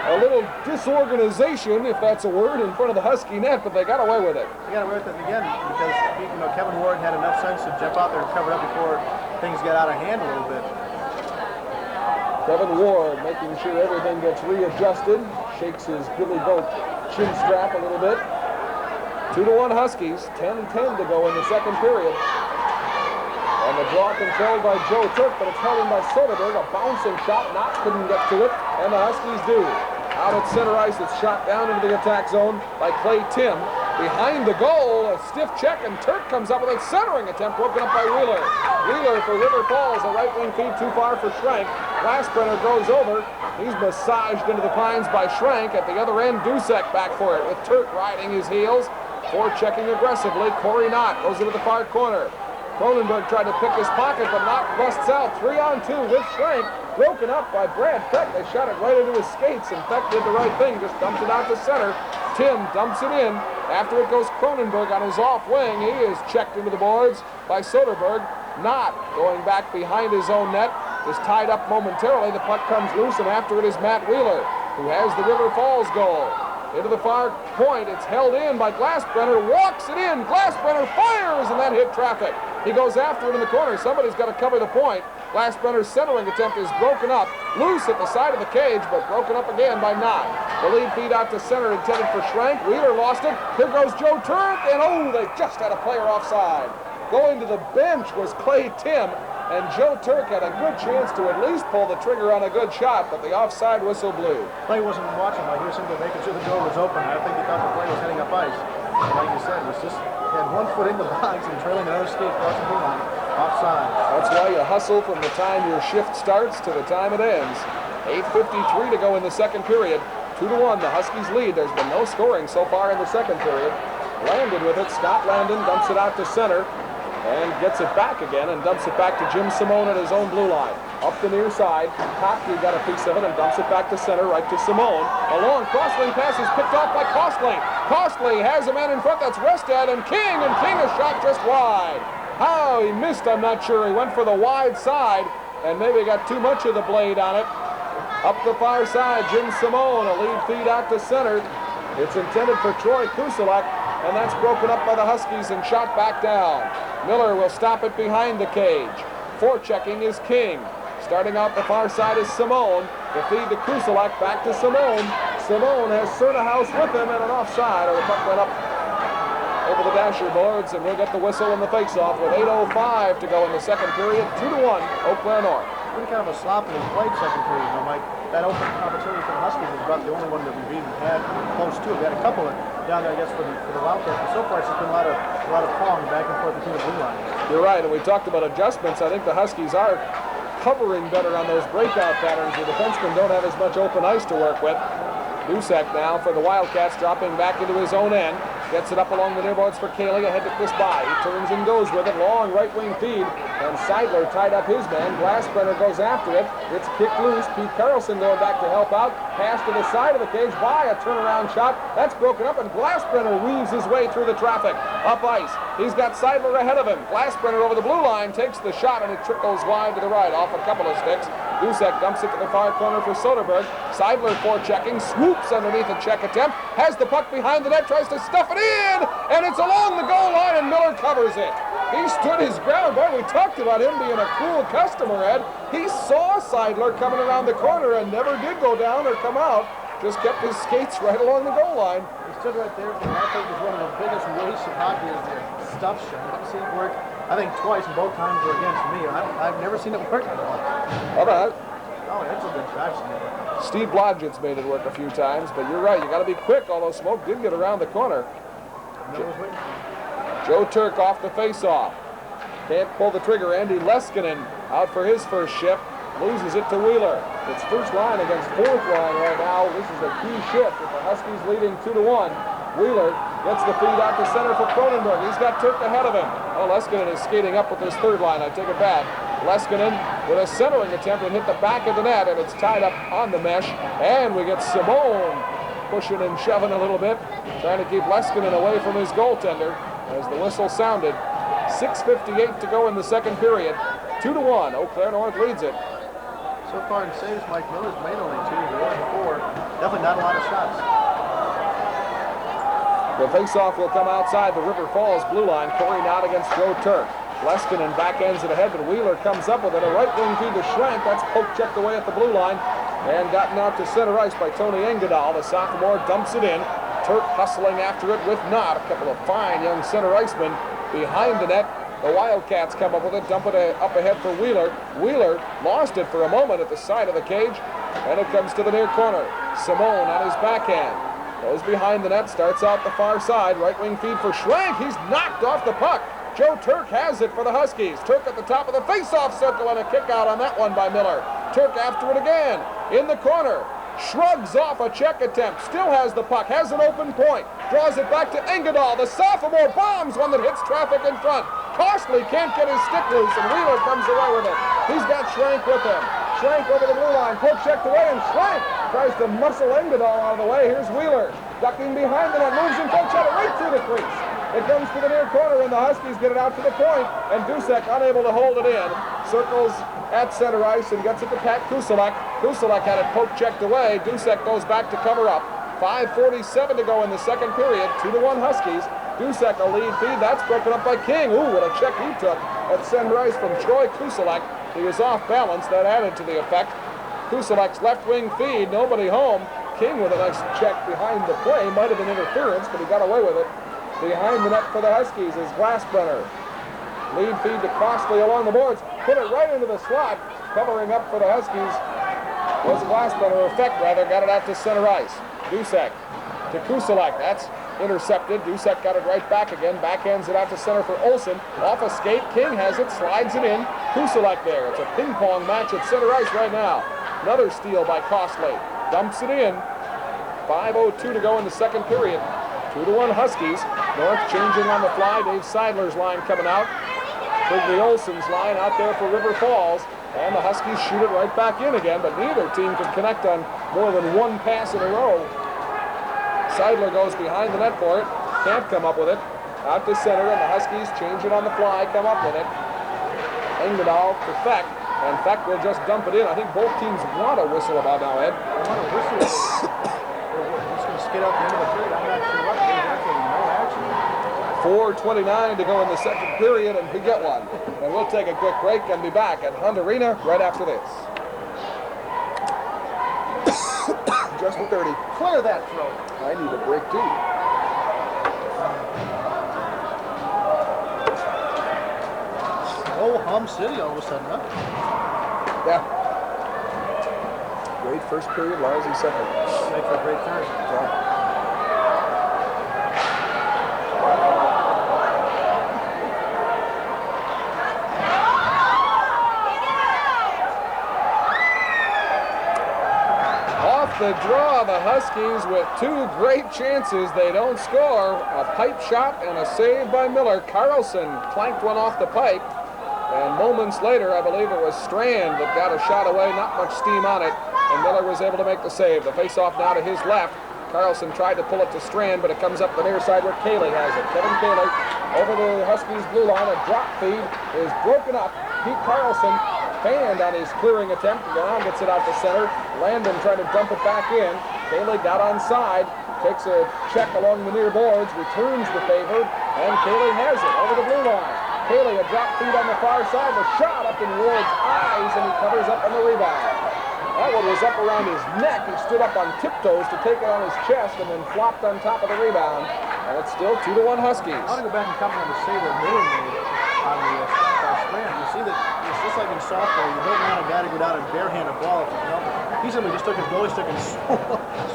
A little disorganization, if that's a word, in front of the Husky net, but they got away with it. They got away with it again because Kevin Ward had enough sense to jump out there and cover it up before things got out of hand a little bit. Kevin Ward making sure everything gets readjusted, shakes his Billy Goat chin strap a little bit. 2-1 Huskies, 10-10 to go in the second period. And the draw controlled by Joe Turk, but it's held in by Soderberg. A bouncing shot, Knott couldn't get to it, and the Huskies do. Out at center ice, it's shot down into the attack zone by Clay Tim. Behind the goal, a stiff check, and Turk comes up with a centering attempt broken up by Wheeler. Wheeler for River Falls, a right wing feed too far for Schrank. Glassbrenner goes over. He's massaged into the pines by Schrank. At the other end, Dusek back for it with Turk riding his heels. Forechecking aggressively. Corey Knott goes into the far corner. Cronenberg tried to pick his pocket, but Knott busts out. 3-on-2 with Schrank. Broken up by Brad Peck. They shot it right into his skates, and Peck did the right thing, just dumped it out to center. Tim dumps it in. After it goes Cronenberg on his off wing. He is checked into the boards by Soderberg. Knott going back behind his own net is tied up momentarily. The puck comes loose, and after it is Matt Wheeler, who has the River Falls goal. Into the far point, it's held in by Glassbrenner, walks it in, Glassbrenner fires, and that hit traffic. He goes after it in the corner. Somebody's got to cover the point. Glassbrenner's centering attempt is broken up, loose at the side of the cage, but broken up again by Knott. The lead feed out to center intended for Schrank. Wheeler lost it. Here goes Joe Turk, and oh, they just had a player offside. Going to the bench was Clay Tim, and Joe Turk had a good chance to at least pull the trigger on a good shot, but the offside whistle blew. Clay wasn't watching, like he was simply making sure the door was open. I think he thought the play was heading up ice. And like you said, it was just, he had 1 foot in the box and trailing another skate across the blue line, offside. That's why you hustle from the time your shift starts to the time it ends. 8:53 to go in the second period. 2-1, the Huskies lead. There's been no scoring so far in the second period. Landon with it. Scott Landon dumps it out to center and gets it back again and dumps it back to Jim Simone at his own blue line. Up the near side, Kottke got a piece of it and dumps it back to center, right to Simone. A long cross-lane pass is picked off by Costley. Costley has a man in front, that's Restad, and King a shot just wide. How he missed, I'm not sure. He went for the wide side and maybe got too much of the blade on it. Up the far side, Jim Simone, a lead feed out to center. It's intended for Troy Kuselak, and that's broken up by the Huskies and shot back down. Miller will stop it behind the cage. Forechecking is King. Starting out the far side is Simone. The feed to Kuselak, back to Simone. Simone has Cernahouse with him and an offside, or the puck went up over the dasher boards, and we'll get the whistle in the face-off with 8:05 to go in the second period. 2-1, Eau Claire North. Pretty kind of a sloppily played second period, Mike. That open opportunity for the Huskies is about the only one that we've even had close to. We had a couple down there, I guess, for the Wildcats, but so far it's just been a lot of pong back and forth between the blue line. You're right, and we talked about adjustments. I think the Huskies are covering better on those breakout patterns. The defensemen don't have as much open ice to work with. Dusek now for the Wildcats, dropping back into his own end. Gets it up along the near boards for Cayley, ahead to Chris By. He turns and goes with it. Long right wing feed. And Seidler tied up his man. Glassbrenner goes after it. It's kicked loose. Pete Carlson going back to help out. Pass to the side of the cage. By a turnaround shot. That's broken up, and Glassbrenner weaves his way through the traffic. Up ice. He's got Seidler ahead of him. Glassbrenner over the blue line takes the shot, and it trickles wide to the right off a couple of sticks. Dusek dumps it to the far corner for Soderberg. Seidler forechecking, swoops underneath a check attempt, has the puck behind the net, tries to stuff it in, and it's along the goal line, and Miller covers it. He stood his ground. Boy, we talked about him being a cool customer, Ed. He saw Seidler coming around the corner and never did go down or come out. Just kept his skates right along the goal line. He stood right there for what I think is one of the biggest wastes of hockey is the stuff shot. I've seen it work, I think, twice, and both times were against me. I've never seen it work. How about it? Oh, that's a good shot. Steve Blodgett's made it work a few times, but you're right. You got to be quick, although Smoke did get around the corner. Joe Turk off the face-off. Can't pull the trigger. Andy Leskinen out for his first shift. Loses it to Wheeler. It's first line against fourth line right now. This is a key shift with the Huskies leading 2-1. Wheeler gets the feed out to center for Cronenberg. He's got Turk ahead of him. Oh, Leskinen is skating up with his third line. I take it back. Leskinen with a centering attempt and hit the back of the net, and it's tied up on the mesh. And we get Simone pushing and shoving a little bit, trying to keep Leskinen away from his goaltender as the whistle sounded. 6:58 to go in the second period. 2-1. Eau Claire North leads it. So far in saves, Mike Miller's made only 2, 1, 4. Definitely not a lot of shots. The face-off will come outside the River Falls blue line. Corey Knott against Joe Turk. Leskinen backhands it ahead, but Wheeler comes up with it. A right wing feed to Schrank. That's poke checked away at the blue line and gotten out to center ice by Tony Engdahl. The sophomore dumps it in. Turk hustling after it with Knott. A couple of fine young center icemen behind the net. The Wildcats come up with it, dump it up ahead for Wheeler. Wheeler lost it for a moment at the side of the cage, and it comes to the near corner. Simone on his backhand. Goes behind the net, starts out the far side. Right wing feed for Schrank. He's knocked off the puck. Joe Turk has it for the Huskies. Turk at the top of the face-off circle and a kick out on that one by Miller. Turk after it again. In the corner. Shrugs off a check attempt. Still has the puck. Has an open point. Draws it back to Engdahl. The sophomore bombs one that hits traffic in front. Costly can't get his stick loose, and Wheeler comes away with it. He's got Schrank with him. Schrank over the blue line. Poke checked away, and Schrank tries to muscle Engdahl out of the way. Here's Wheeler. Ducking behind the net. Moves and poke shot it right through the crease. It comes to the near corner, and the Huskies get it out to the point, and Dusek unable to hold it in. Circles at center ice and gets it to Pat Kuselak. Kuselak had it poke checked away. Dusek goes back to cover up. 5:47 to go in the second period. 2-1 Huskies. Dusek a lead feed. That's broken up by King. Ooh, what a check he took at center ice from Troy Kuselak. He was off balance. That added to the effect. Kuselak's left wing feed. Nobody home. King with a nice check behind the play. Might have been interference, but he got away with it. Behind the net for the Huskies is Glassbrenner. Lead feed to Costly along the boards. Put it right into the slot. Covering up for the Huskies was Glassbrenner. Effect, rather, got it out to center ice. Dusek to Kuselak. That's intercepted. Dusek got it right back again. Backhands it out to center for Olsen. Off a skate. King has it. Slides it in. Kuselak there. It's a ping-pong match at center ice right now. Another steal by Costly. Dumps it in. 5:02 to go in the second period. 2-1 Huskies. North changing on the fly. Dave Seidler's line coming out. Quigley Olsen's line out there for River Falls. And the Huskies shoot it right back in again, but neither team could connect on more than one pass in a row. Seidler goes behind the net for it. Can't come up with it. Out to center, and the Huskies change it on the fly, come up with it. Engdahl to Feck, and Feck will just dump it in. I think both teams want a whistle about now, Ed. They want a whistle. They're just going to skid out the end of the period. I'm not sure what. There's actually no action. 4:29 to go in the second period, and we get one. And we'll take a quick break and be back at Hunt Arena right after this. Just a 30. Clear that throat. I need a break too. Oh, Hum City all of a sudden, huh? Yeah. Great first period, lousy second. Make for a great third. Yeah. the draw, the Huskies with two great chances. They don't score. A pipe shot and a save by Miller. Carlson clanked one off the pipe. And moments later, I believe it was Strand that got a shot away. Not much steam on it. And Miller was able to make the save. The face-off now to his left. Carlson tried to pull it to Strand, but it comes up the near side where Cayley has it. Kevin Cayley over the Huskies' blue line. A drop feed is broken up. Pete Carlson fanned on his clearing attempt. Brown gets it out to center. Landon trying to dump it back in. Cayley got onside. Takes a check along the near boards. Returns the favor. And Cayley has it over the blue line. Cayley, a drop feed on the far side. The shot up in Ward's eyes, and he covers up on the rebound. That one was up around his neck. He stood up on tiptoes to take it on his chest and then flopped on top of the rebound. And it's still 2-1 Huskies. I want to go back and comment on the save that Miller made on the Strand. You see that it's just like in softball. You don't want a guy to go down and barehand a ball if you can help it. He simply just took his goalie stick and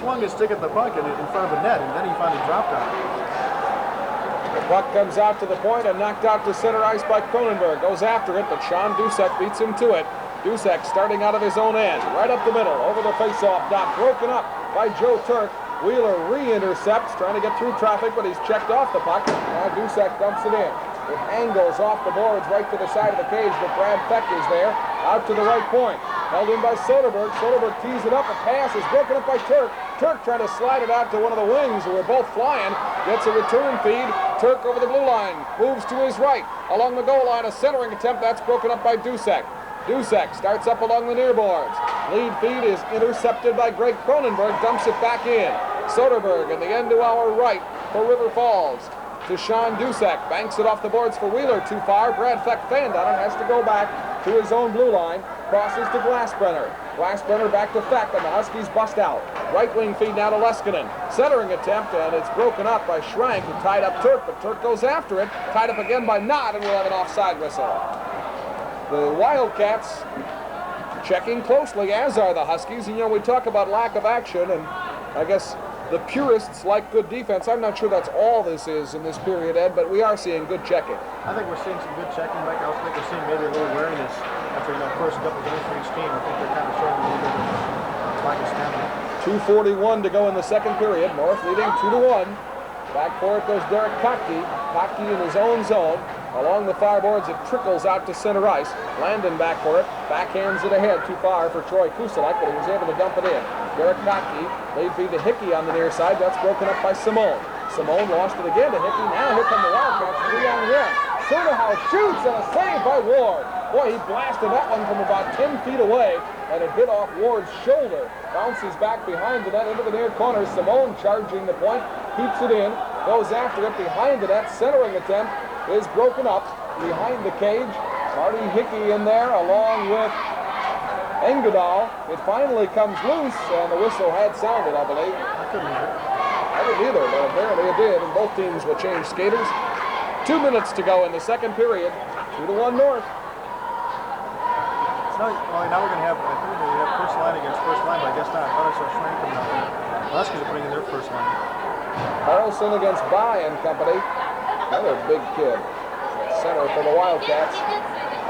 swung his stick at the puck in front of the net, and then he finally dropped on it. The puck comes out to the point and knocked out to center ice by Cronenberg. Goes after it, but Sean Dusek beats him to it. Dusek starting out of his own end, right up the middle, over the face-off dot, broken up by Joe Turk. Wheeler re-intercepts, trying to get through traffic, but he's checked off the puck. Now Dusek dumps it in. It angles off the boards right to the side of the cage, but Brad Peck is there, out to the right point. Held in by Soderberg. Soderberg tees it up, a pass is broken up by Turk. Turk trying to slide it out to one of the wings who are both flying. Gets a return feed. Turk over the blue line, moves to his right. Along the goal line, a centering attempt, that's broken up by Dusek. Dusek starts up along the near boards. Lead feed is intercepted by Greg Cronenberg, dumps it back in. Soderberg in the end to our right for River Falls. To Sean Dusek, banks it off the boards for Wheeler, too far. Brad Feck fanned on it, has to go back to his own blue line. Crosses to Glassbrenner. Glassbrenner back to Feck, and the Huskies bust out. Right wing feed now to Leskinen. Centering attempt, and it's broken up by Schrank, who tied up Turk, but Turk goes after it. Tied up again by Knott, and we'll have an offside whistle. The Wildcats checking closely, as are the Huskies. And, you know, we talk about lack of action, and I guess the purists like good defense. I'm not sure that's all this is in this period, Ed, but we are seeing good checking. I think we're seeing some good checking. Mike, I also think we're seeing maybe a little wariness after the first couple games for each team. I think they're kind of showing a little bit of lack of stamina. 2:41 to go in the second period. North leading 2-1. Back for it goes Derek Kottke. Kottke in his own zone. Along the far boards, it trickles out to center ice. Landon back for it. Backhands it ahead, too far for Troy Kuselak, but he was able to dump it in. Derek Kottke, lead feed to Hickey on the near side. That's broken up by Simone. Simone lost it again to Hickey. Now here come the Wildcats, 3-on-1. Soderhouse shoots, and a save by Ward. Boy, he blasted that one from about 10 feet away, and it hit off Ward's shoulder. Bounces back behind the net into the near corner. Simone charging the point, keeps it in, goes after it behind the net. Centering attempt is broken up behind the cage. Marty Hickey in there along with Engadal. It finally comes loose, and the whistle had sounded, I believe. I couldn't hear it. I didn't either, but apparently it did, and both teams will change skaters. 2 minutes to go in the second period. 2-1 North. So, well, now we're going to have, I think we're going to have first line against first line, but I guess not. I thought I saw Schrank coming out there. The Huskies are putting in their first line. Carlson against By and company. Another big kid. Center for the Wildcats.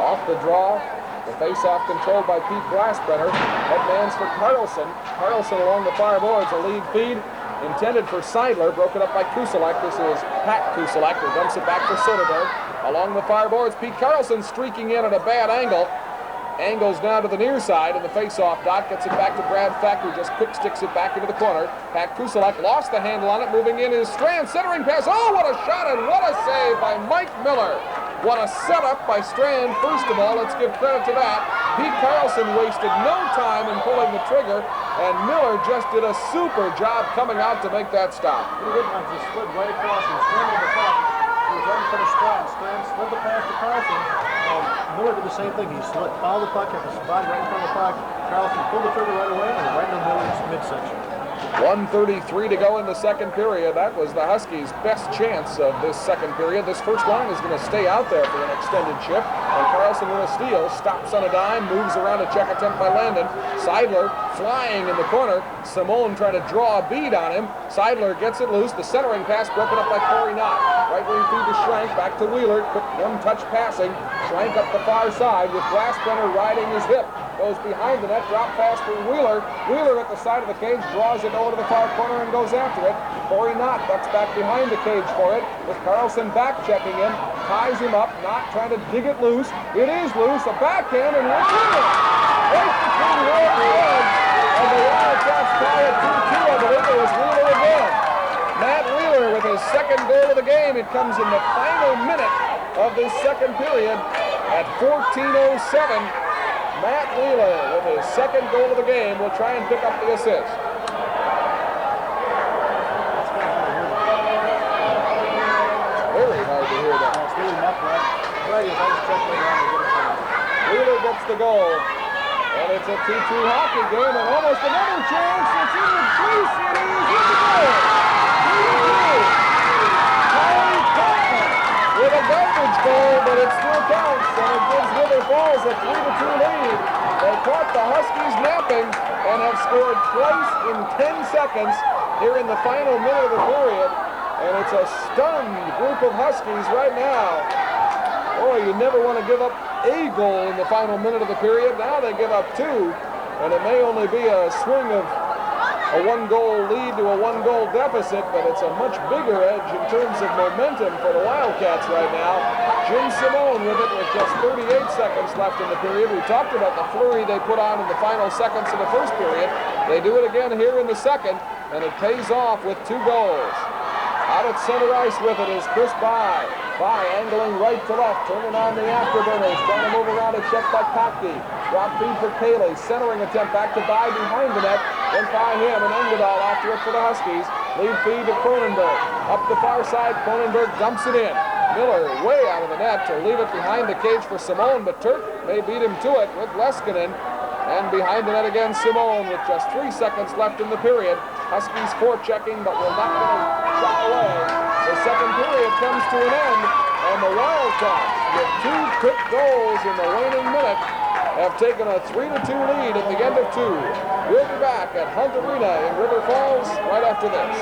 Off the draw. The face-off controlled by Pete Glassbrenner. Headman's for Carlson. Carlson along the far boards. A lead feed intended for Seidler. Broken up by Kuselak. This is Pat Kuselak, who dumps it back to Soderberg. Along the far boards, Pete Carlson streaking in at a bad angle. Angles now to the near side, and the face-off dot gets it back to Brad Feck, who just quick sticks it back into the corner. Pat Kuselak lost the handle on it, moving in his Strand, centering pass. Oh, what a shot, and what a save by Mike Miller. What a setup by Strand. First of all, let's give credit to that. Pete Carlson wasted no time in pulling the trigger, and Miller just did a super job coming out to make that stop. Pretty good one. Just slid right across and scrambled the puck. He was right in front of Strand. Strand slid the pass to Carlson. Miller did the same thing. He fouled the puck at the spot right in front of the puck. Carlson pulled the trigger right away and right in Miller's midsection. 1:33 to go in the second period. That was the Huskies' best chance of this second period. This first line is going to stay out there for an extended shift. And Carlson with a steal, stops on a dime, moves around a check attempt by Landon. Seidler flying in the corner. Simone trying to draw a bead on him. Seidler gets it loose. The centering pass broken up by Corey Knott. Right wing feed to Schrank, back to Wheeler. Quick one-touch passing. Schrank up the far side with Glassbrenner riding his hip. goes behind the net, drop pass for Wheeler. Wheeler at the side of the cage, draws it over to the far corner and goes after it. Corey Knott ducks back behind the cage for it, with Carlson back checking in, ties him up, Knott trying to dig it loose. It is loose, a backhand, and it's in. Right between Ward and Edge, and the Wildcats tie it 2-2. I believe it was Wheeler again. Matt Wheeler with his second goal of the game. It comes in the final minute of this second period at 14:07. Matt Wheeler with his second goal of the game will try and pick up the assist. Very hard to hear that. It's really muffled. Right, I just checked later on to get it. Wheeler gets the goal. And it's a 2-2 hockey game, and almost another chance. It's in the crease. It is in the goal. 3-2. Howie Patton with a garbage goal, but it still counts, and it gives River Falls a 3-2 lead. They caught the Huskies napping and have scored twice in 10 seconds here in the final minute of the period. And it's a stunned group of Huskies right now. Boy, you never want to give up a goal in the final minute of the period. Now they give up two, and it may only be a swing of a one-goal lead to a one-goal deficit, but it's a much bigger edge in terms of momentum for the Wildcats right now. Jim Simone with it with just 38 seconds left in the period. We talked about the flurry they put on in the final seconds of the first period. They do it again here in the second, and it pays off with 2 goals. Out at center ice with it is Chris By. By angling right to left, turning on the afterburners, trying to move around a check by Kottke. Drop feed for Cayley, centering attempt back to By behind the net, went by him and Engdahl after it for the Huskies. Lead feed to Cronenberg. Up the far side, Cronenberg dumps it in. Miller way out of the net to leave it behind the cage for Simone, but Turk may beat him to it with Leskinen. And behind the net again, Simone with just 3 seconds left in the period. Huskies forechecking, but will not get a shot away. The second period comes to an end, and the Wildcats, with 2 quick goals in the waning minute, have taken a 3-2 lead at the end of 2. We'll be back at Hunt Arena in River Falls right after this.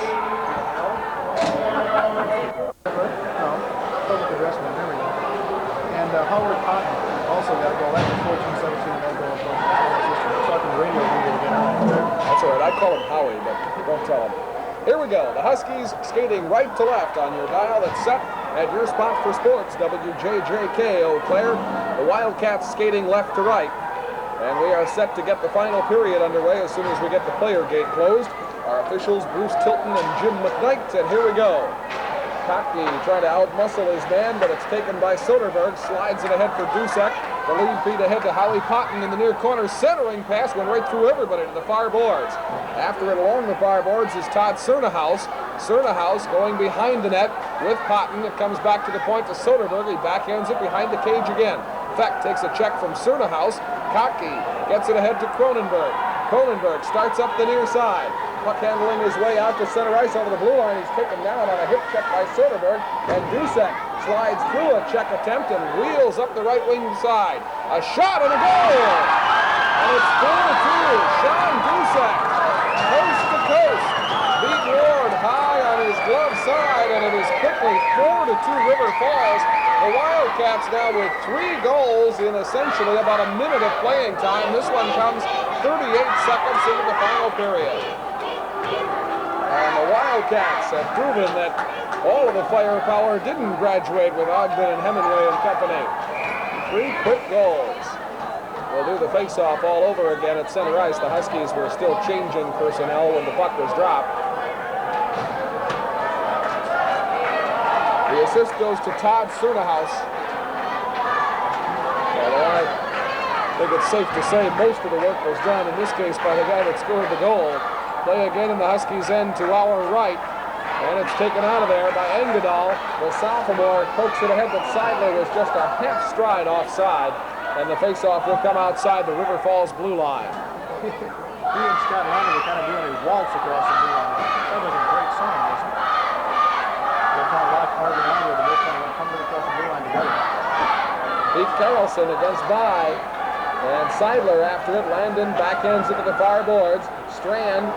Public addressment, there we go. And Howard Cotton also got a goal. That was 14-17 no goal. We're talking radio media again. That's all right. I call him Howie, but don't tell him. Here we go. The Huskies skating right to left on your dial. That's set at your spot for sports, WJJK Eau Claire. The Wildcats skating left to right. And we are set to get the final period underway as soon as we get the player gate closed. Our officials, Bruce Tilton and Jim McKnight, and here we go. Kottke trying to outmuscle his man, but it's taken by Soderberg. Slides it ahead for Dusek. The lead feed ahead to Howie Patton in the near corner. Centering pass went right through everybody to the far boards. After it along the far boards is Todd Cernahouse. Cernahouse going behind the net with Patton. It comes back to the point to Soderberg. He backhands it behind the cage again. Feck takes a check from Cernahouse. Kottke gets it ahead to Cronenberg. Cronenberg starts up the near side. Puck handling his way out to center ice over the blue line. He's taken down on a hip check by Soderberg. And Dusek slides through a check attempt and wheels up the right wing side. A shot and a goal! And it's 4-2. Sean Dusek, coast to coast, beat Ward high on his glove side, and it is quickly 4-2 River Falls. The Wildcats now with 3 goals in essentially about a minute of playing time. This one comes 38 seconds into the final period. And the Wildcats have proven that all of the firepower didn't graduate with Ogden and Hemingway and company. 3 quick goals. We'll do the face-off all over again at center ice. The Huskies were still changing personnel when the puck was dropped. The assist goes to Todd Cernahouse. Although I think it's safe to say most of the work was done, in this case, by the guy that scored the goal. Play again in the Huskies' end to our right. And it's taken out of there by Engdahl. The sophomore pokes it ahead, but Seidler was just a half stride offside. And the face-off will come outside the River Falls blue line. He and Scott Lonnie were kind of doing a waltz across the blue line. That was a great song, wasn't it? They're kind of locked hard behind it, and they're kind of coming across the blue line together. Pete Carlson against By. And Seidler after it. Landon backhands it to the far boards. Strand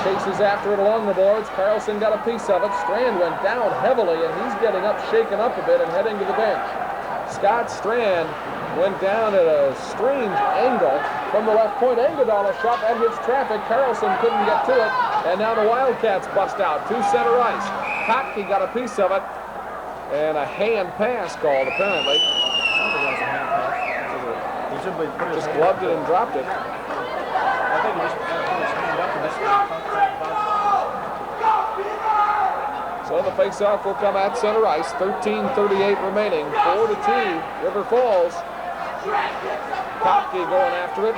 chases after it along the boards. Carlson got a piece of it. Strand went down heavily, and he's getting up, shaken up a bit, and heading to the bench. Scott Strand went down at a strange angle. from the left point. Engadal a shot that hits traffic. Carlson couldn't get to it, and now the Wildcats bust out to center ice. Kottke got a piece of it, and a hand pass called apparently. He simply put his Just hand gloved up it and dropped it. I think he just put his hand up and this So the face-off will come at center ice. 13:38 remaining. 4-2. River Falls. Kottke going after it.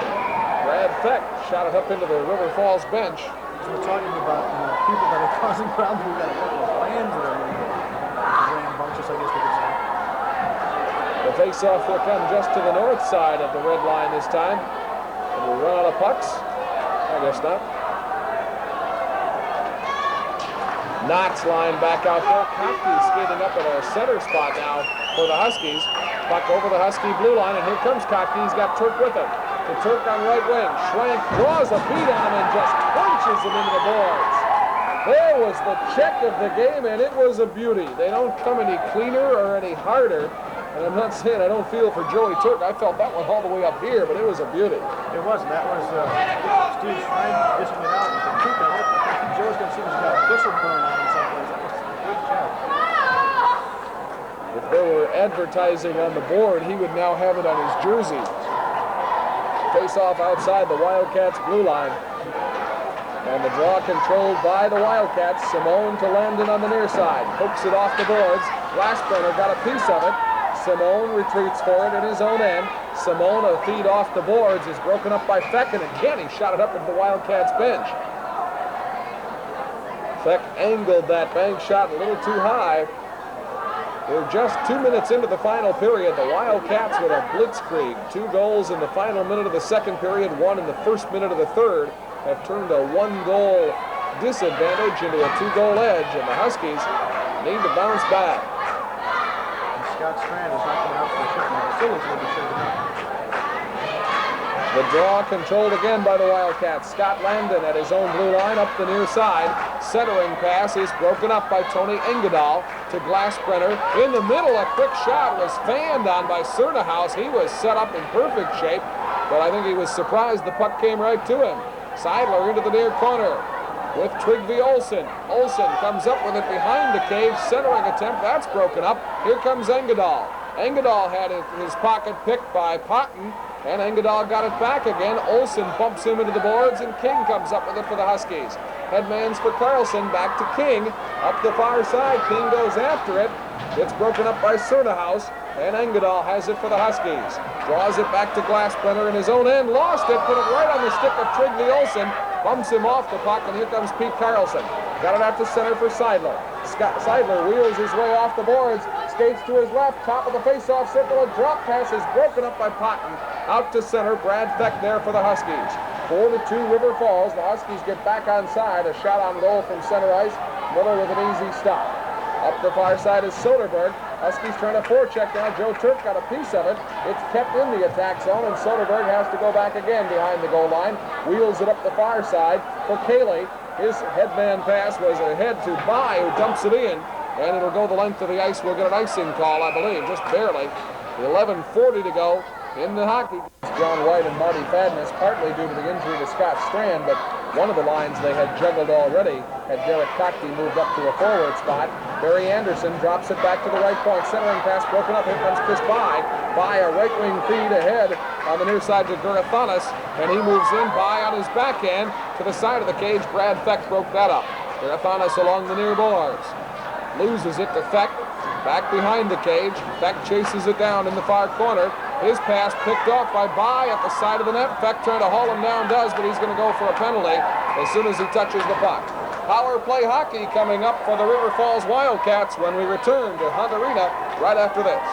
Brad Feck shot it up into the River Falls bench. So we're talking about people that are causing problems. We've got a couple of fans that are rambunctious, I guess we could say. The face-off will come just to the north side of the red line this time. And we run out of pucks? I guess not. Knox line back out there. Kottke skating up at a center spot now for the Huskies. Puck over the Husky blue line, and here comes Kottke. He's got Turk with him. The Turk on right wing. Schwank draws a beat on him and just punches him into the boards. There was the check of the game, and it was a beauty. They don't come any cleaner or any harder. And I'm not saying I don't feel for Joey Turk. I felt that one all the way up here, but it was a beauty. It was. That was Steve Schwank dishing it out. And Turk, I think Joey's going to see he's got a thistle burn on him someplace. That was a good job. If there were advertising on the board, he would now have it on his jersey. Face off outside the Wildcats blue line. And the draw controlled by the Wildcats. Simone to Landon on the near side. Pokes it off the boards. Glassbrenner got a piece of it. Simone retreats for it in his own end. Simone, a feed off the boards, is broken up by Feck, and again he shot it up into the Wildcats bench. Feck angled that bank shot a little too high. We're just 2 minutes into the final period. The Wildcats with a blitzkrieg. 2 goals in the final minute of the second period, 1 in the first minute of the third, have turned a 1-goal disadvantage into a 2-goal edge, and the Huskies need to bounce back. And Scott Strand is not coming out for the shipment. The Phillies will be shaken up. The draw controlled again by the Wildcats. Scott Landon at his own blue line up the near side. Centering pass is broken up by Tony Engadal to Glassbrenner. In the middle, a quick shot was fanned on by Cernahouse. He was set up in perfect shape, but I think he was surprised the puck came right to him. Seidler into the near corner with Trygve Olsen. Olsen comes up with it behind the cage. Centering attempt, that's broken up. Here comes Engadal. Engadal had his pocket picked by Potton, and Engadal got it back again. Olsen bumps him into the boards, and King comes up with it for the Huskies. Headmans for Carlson, back to King. Up the far side, King goes after it. It's broken up by Cernahouse, and Engadal has it for the Huskies. Draws it back to Glassbrenner in his own end, lost it, put it right on the stick of Trygve Olsen. Bumps him off the puck, and here comes Pete Carlson. Got it out to center for Seidler. Seidler wheels his way off the boards, skates to his left, top of the face-off circle. A drop pass is broken up by Potton. Out to center, Brad Feck there for the Huskies. 4-2 River Falls. The Huskies get back on side. A shot on goal from center ice. Miller with an easy stop. Up the far side is Soderberg. Huskies trying to forecheck now. Joe Turk got a piece of it. It's kept in the attack zone, and Soderberg has to go back again behind the goal line. Wheels it up the far side for Cayley. His headman pass was ahead to Bai, who dumps it in, and it'll go the length of the ice. We'll get an icing call, I believe, just barely. 11:40 to go in the hockey. John White and Marty Fadness, partly due to the injury to Scott Strand, but one of the lines they had juggled already had Derek Kottke moved up to a forward spot. Barry Anderson drops it back to the right point. Centering pass broken up. Here comes Chris Bai. Bai, a right wing feed ahead on the near side to Gurathanis, and he moves in. Bai on his backhand to the side of the cage. Brad Feck broke that up. Gurathanis along the near boards. Loses it to Feck. Back behind the cage. Feck chases it down in the far corner. His pass picked off by Bai at the side of the net. Feck trying to haul him down does, but he's going to go for a penalty as soon as he touches the puck. Power play hockey coming up for the River Falls Wildcats when we return to Hunt Arena right after this.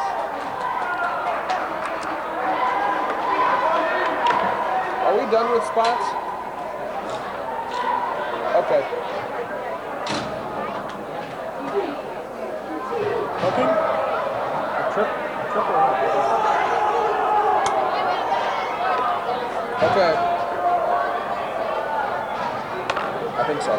Are we done with spots? Okay. Hooking? A triple hook. Okay. I think so.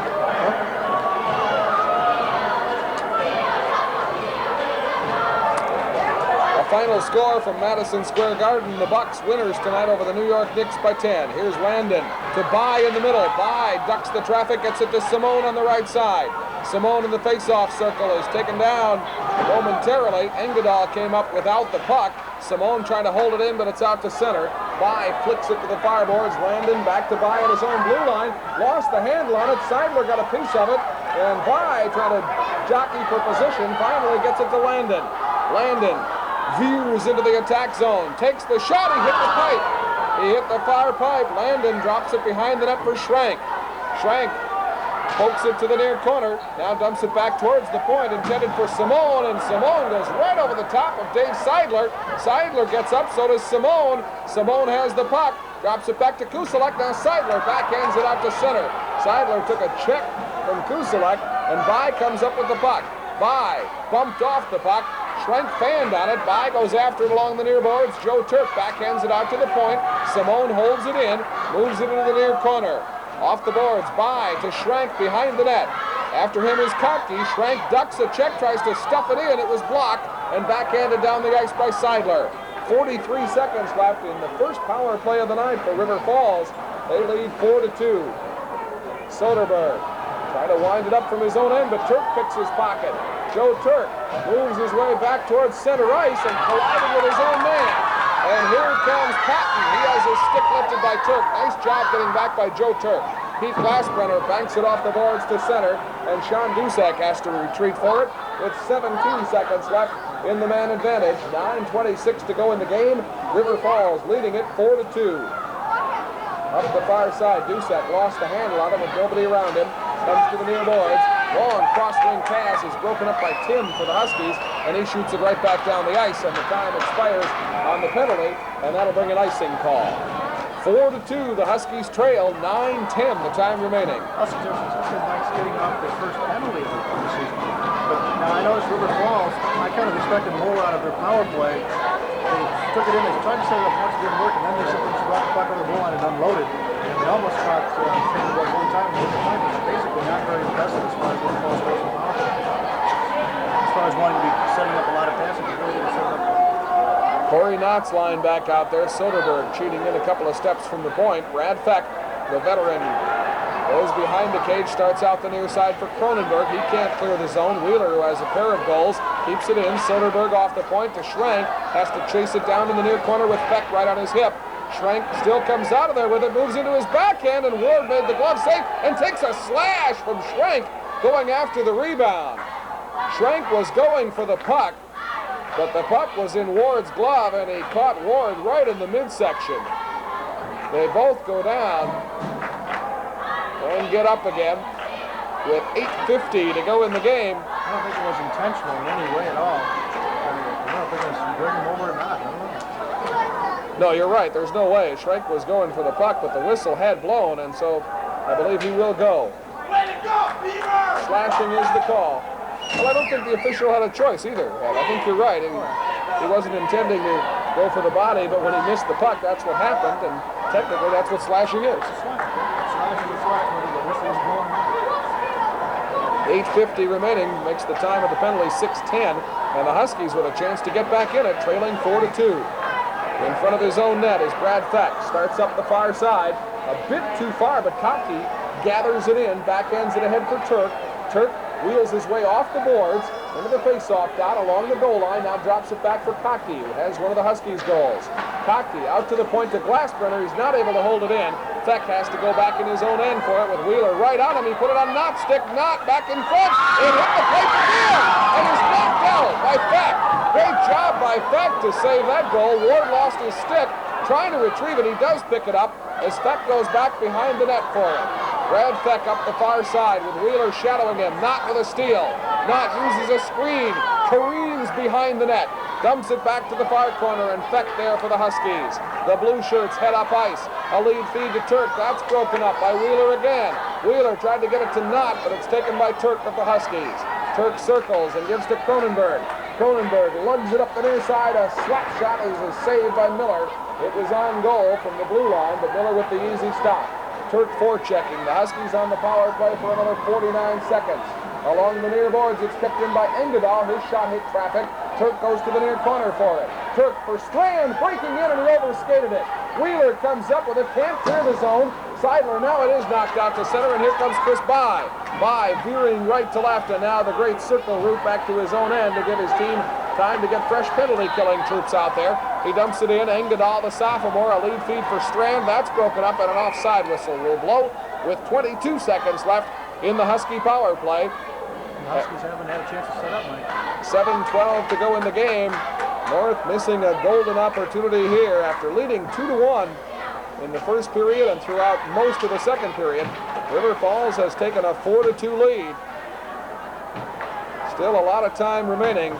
final score from Madison Square Garden. The Bucks winners tonight over the New York Knicks by 10. Here's Landon to Bai in the middle. Bai ducks the traffic, gets it to Simone on the right side. Simone in the face-off circle is taken down momentarily. Engadal came up without the puck. Simone trying to hold it in, but it's out to center. Bai flicks it to the fireboards. Landon back to Bai at his own blue line. Lost the handle on it. Seidler got a piece of it. And Bai trying to jockey for position. Finally gets it to Landon. Landon veers into the attack zone. Takes the shot. He hit the pipe. He hit the far pipe. Landon drops it behind the net for Schrank. Schrank pokes it to the near corner. Now dumps it back towards the point intended for Simone, and Simone goes right over the top of Dave Seidler. Seidler gets up, so does Simone. Simone has the puck, drops it back to Kuselek. Now Seidler backhands it out to center. Seidler took a check from Kuselek, and Bai comes up with the puck. Bai bumped off the puck. Schrenk fanned on it. Bai goes after it along the near boards. Joe Turk backhands it out to the point. Simone holds it in, moves it into the near corner. Off the boards, Bai to Schrank behind the net. After him is Kottke. Schrank ducks a check, tries to stuff it in. It was blocked and backhanded down the ice by Seidler. 43 seconds left in the first power play of the night for River Falls. They lead 4-2. Soderberg trying to wind it up from his own end, but Turk picks his pocket. Joe Turk moves his way back towards center ice and collided with his own man. And here comes Patton. He has his stick lifted by Turk. Nice job getting back by Joe Turk. Pete Glassbrenner banks it off the boards to center, and Sean Dusak has to retreat for it with 17 seconds left in the man advantage. 9:26 to go in the game. River Falls leading it 4-2. Up the far side, Dusak lost the handle on it with nobody around him. Comes to the near boards. Long cross-wing pass is broken up by Tim for the Huskies, and he shoots it right back down the ice, and the time expires on the penalty, and that'll bring an icing call. 4-2, the Huskies trail. 9:10, the time remaining. Huskies are successful nights getting off their first penalty of the season. But now I noticed River Falls, I kind of expected more out of their power play. They took it in, they tried to set it up once, it didn't work, and then they simply just brought the puck over the goal line and unloaded. And they almost caught one time, and basically not very impressive as far as River Falls goes in the power play. As far as wanting to be setting up a lot of passing, they really didn't set it up. Corey Knott's line back out there. Soderberg cheating in a couple of steps from the point. Brad Feck, the veteran, goes behind the cage, starts out the near side for Cronenberg. He can't clear the zone. Wheeler, who has a pair of goals, keeps it in. Soderberg off the point to Schrank. Has to chase it down in the near corner with Feck right on his hip. Schrank still comes out of there with it, moves into his backhand, and Ward made the glove save and takes a slash from Schrank going after the rebound. Schrank was going for the puck, but the puck was in Ward's glove, and he caught Ward right in the midsection. They both go down and get up again with 8:50 to go in the game. I don't think it was intentional in any way at all. I don't think it was bring him over or not. I don't know. No, you're right. There's no way. Schrank was going for the puck, but the whistle had blown, and so I believe he will go. Slashing is the call. Well, I don't think the official had a choice either, Ed. I think you're right. He wasn't intending to go for the body, but when he missed the puck, that's what happened, and technically that's what slashing is. Slashing is slash, whether the whistle is blowing or not. 8:50 remaining makes the time of the penalty 6:10, and the Huskies with a chance to get back in it, trailing 4-2. In front of his own net is Brad Feck. Starts up the far side, a bit too far, but Kottke gathers it in, backhands it ahead for Turk. Turk wheels his way off the boards into the face-off dot along the goal line. Now drops it back for Kottke, who has one of the Huskies' goals. Kottke out to the point to Glassbrenner. He's not able to hold it in. Feck has to go back in his own end for it with Wheeler right on him. He put it on Knott's stick. Knott back in front. It hit the plate again and is knocked out by Feck. Great job by Feck to save that goal. Ward lost his stick. Trying to retrieve it. He does pick it up as Feck goes back behind the net for it. Brad Feck up the far side with Wheeler shadowing him. Knott with a steal. Knott uses a screen. Careens behind the net. Dumps it back to the far corner, and Feck there for the Huskies. The blue shirts head up ice. A lead feed to Turk. That's broken up by Wheeler again. Wheeler tried to get it to Knott, but it's taken by Turk of the Huskies. Turk circles and gives to Cronenberg. Cronenberg lugs it up the near side. A slap shot is a save by Miller. It was on goal from the blue line, but Miller with the easy stop. Turk forechecking. The Huskies on the power play for another 49 seconds. Along the near boards, it's kept in by Engadal. His shot hit traffic. Turk goes to the near corner for it. Turk for Strand, breaking in, and he overskated it. Wheeler comes up with it, can't clear the zone. Seidler, now it is knocked out to center, and here comes Chris By. By veering right to left, and now the great circle route back to his own end to give his team time to get fresh penalty-killing troops out there. He dumps it in. Engdahl, the sophomore, a lead feed for Strand. That's broken up, and an offside whistle will blow with 22 seconds left in the Husky power play. The Huskies haven't had a chance to set up, Mike. 7:12 to go in the game. North missing a golden opportunity here after leading 2-1 in the first period and throughout most of the second period. River Falls has taken a 4-2 lead. Still a lot of time remaining.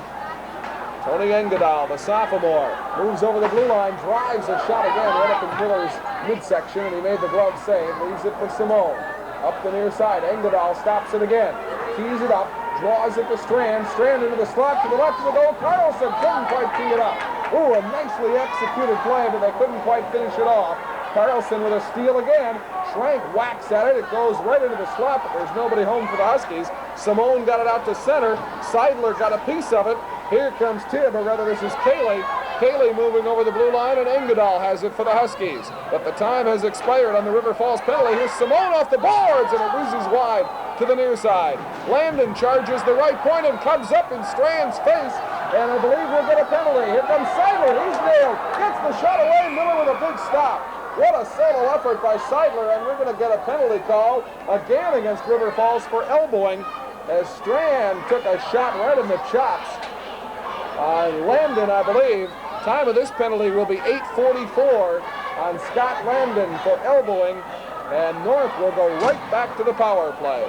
Tony Engdahl, the sophomore, moves over the blue line, drives a shot again right up in Miller's midsection, and he made the glove save. Leaves it for Simone. Up the near side, Engdahl stops it again. Tees it up, draws it to Strand. Strand into the slot to the left of the goal. Carlson couldn't quite tee it up. Ooh, a nicely executed play, but they couldn't quite finish it off. Carlson with a steal again. Schrank whacks at it. It goes right into the slot, but there's nobody home for the Huskies. Simone got it out to center. Seidler got a piece of it. Here comes Tibb, or rather this is Cayley. Cayley moving over the blue line, and Engdahl has it for the Huskies. But the time has expired on the River Falls penalty. Here's Simone off the boards, and it whizzes wide to the near side. Landon charges the right point and comes up in Strand's face, and I believe we'll get a penalty. Here comes Seidler. He's nailed. Gets the shot away. Miller with a big stop. What a solo effort by Seidler, and we're going to get a penalty call again against River Falls for elbowing, as Strand took a shot right in the chops on Landon, I believe. Time of this penalty will be 8:44 on Scott Landon for elbowing, and North will go right back to the power play.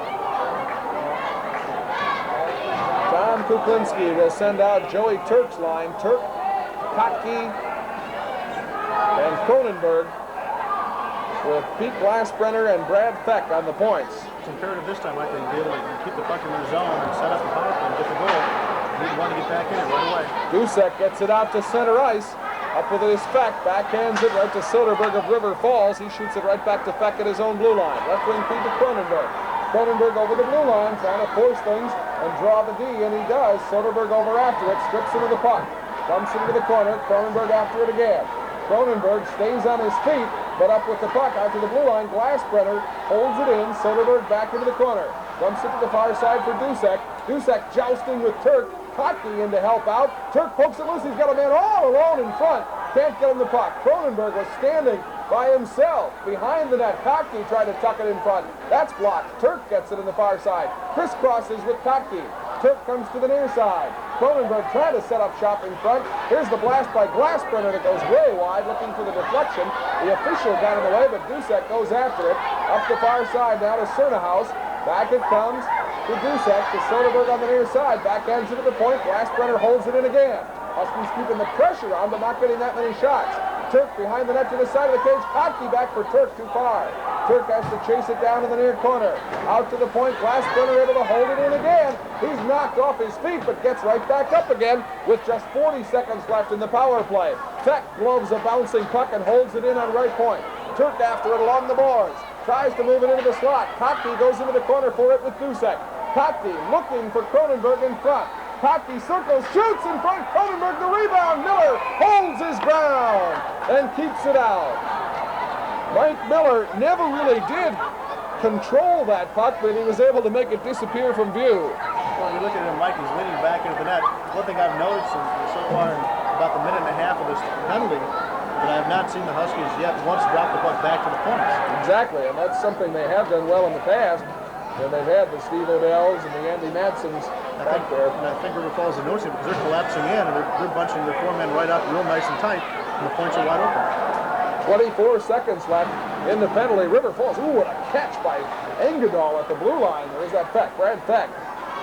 Tom Kuklinski will send out Joey Turk's line. Turk, Kotke, and Cronenberg, with Pete Glassbrenner and Brad Feck on the points. It's imperative this time, I think, to be able to keep the puck in their zone and set up the power play and get the goal. We want to get back in it right away. Dusek gets it out to center ice. Up with his Feck, backhands it right to Soderberg of River Falls. He shoots it right back to Feck at his own blue line. Left wing feed to Cronenberg. Cronenberg over the blue line, trying to force things and draw the D, and he does. Soderberg over after it, strips him of the puck. Dumps it into the corner, Cronenberg after it again. Cronenberg stays on his feet, but up with the puck out to the blue line. Glassbrenner holds it in. Soderberg back into the corner. Dumps it to the far side for Dusek. Dusek jousting with Turk. Kotke in to help out. Turk pokes it loose. He's got a man all alone in front. Can't get him the puck. Cronenberg was standing by himself behind the net. Kotke tried to tuck it in front. That's blocked. Turk gets it in the far side. Crisscrosses with Kotke. Turk comes to the near side. Cronenberg trying to set up shop in front. Here's the blast by Glassbrenner that goes way wide, looking for the deflection. The official got in the way, but Dusek goes after it. Up the far side now to Cernahouse. Back it comes to Dusek, to Soderberg on the near side. Backhands it to the point. Glassbrenner holds it in again. Huskies keeping the pressure on, but not getting that many shots. Turk behind the net to the side of the cage. Kotke back for Turk, too far. Turk has to chase it down in the near corner. Out to the point. Glassbrenner able to hold it in again. He's knocked off his feet, but gets right back up again with just 40 seconds left in the power play. Feck gloves a bouncing puck and holds it in on right point. Turk after it along the boards. Tries to move it into the slot. Kotke goes into the corner for it with Dusek. Kotke looking for Cronenberg in front. Kotke circles, shoots in front. Cronenberg the rebound. Miller holds his ground and keeps it out. Mike Miller never really did control that puck, but he was able to make it disappear from view. Well, you look at him, Mike, he's leaning back into the net. One thing I've noticed so far in about the minute and a half of this penalty, that I have not seen the Huskies yet once drop the puck back to the points. Exactly, and that's something they have done well in the past. And they've had the Steve Odells and the Andy Madsons back there. And I think River Falls is noticing because they're collapsing in and they're bunching their four men right up real nice and tight, and the points are wide open. 24 seconds left in the penalty. River Falls, ooh, what a catch by Engdahl at the blue line. There's that Feck, Brad Feck.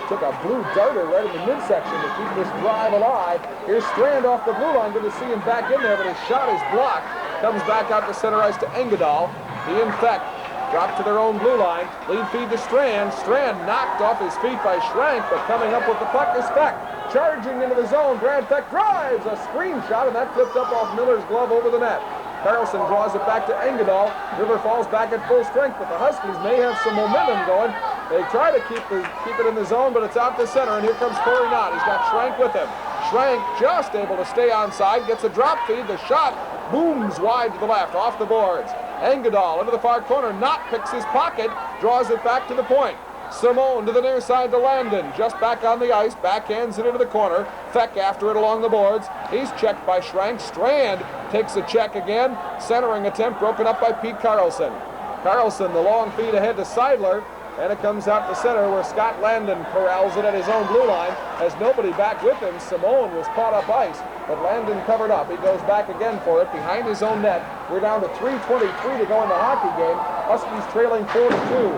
Took a blue darter right in the midsection to keep this drive alive. Here's Strand off the blue line. Good to see him back in there, but his shot is blocked. Comes back out to center ice to Engdahl. He and Feck drop to their own blue line. Lead feed to Strand. Strand knocked off his feet by Schrank, but coming up with the puck is Feck. Charging into the zone. Brad Feck drives a screen shot, and that flipped up off Miller's glove over the net. Carlson draws it back to Engdahl. River Falls back at full strength, but the Huskies may have some momentum going. They try to keep it in the zone, but it's out to center, and here comes Corey Knott. He's got Schrank with him. Schrank just able to stay onside, gets a drop feed. The shot booms wide to the left, off the boards. Engdahl into the far corner. Knott picks his pocket, draws it back to the point. Simone to the near side to Landon. Just back on the ice, backhands it into the corner. Feck after it along the boards. He's checked by Schrank. Strand takes a check again. Centering attempt broken up by Pete Carlson. Carlson, the long feed ahead to Seidler. And it comes out to center where Scott Landon corrals it at his own blue line. Has nobody back with him. Simone was caught up ice, but Landon covered up. He goes back again for it behind his own net. We're down to 3:23 to go in the hockey game. Huskies trailing 4-2.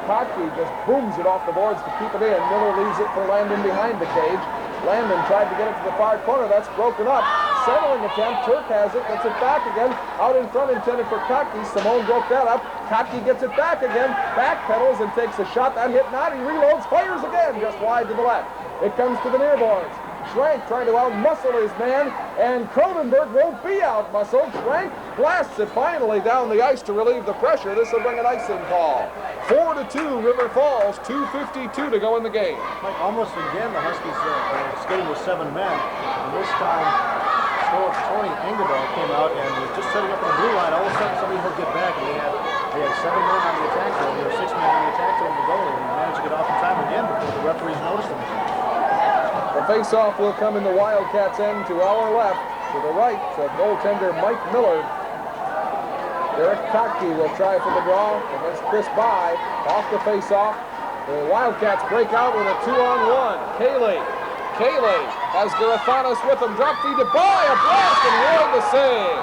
Kottke just booms it off the boards to keep it in. Miller leaves it for Landon behind the cage. Landon tried to get it to the far corner. That's broken up. Settling attempt. Turk has it. Gets it back again. Out in front intended for Kottke. Simone broke that up. Kottke gets it back again. Backpedals and takes a shot. That hit not. He reloads. Fires again. Just wide to the left. It comes to the near boards. Schrank trying to out-muscle his man, and Cronenberg won't be out-muscled. Schrank blasts it finally down the ice to relieve the pressure. This will bring an icing call. 4-2, River Falls, 2:52 to go in the game. Like almost again, the Huskies skating with 7 men. And this time, Tony Engdahl came out and was just setting up in the blue line. All of a sudden, somebody will get back, and they had 7 men on the attack zone. There were 6 men on the attack zone, the goalie, and he managed to get off in time again before the referees noticed him. The face-off will come in the Wildcats' end to our left. To the right, goaltender Mike Miller. Derek Kottke will try for the draw against Chris By. Off the face-off. The Wildcats break out with a 2-on-1. Cayley has Garathanis with him. Drop feed to By. A blast and Ward the save.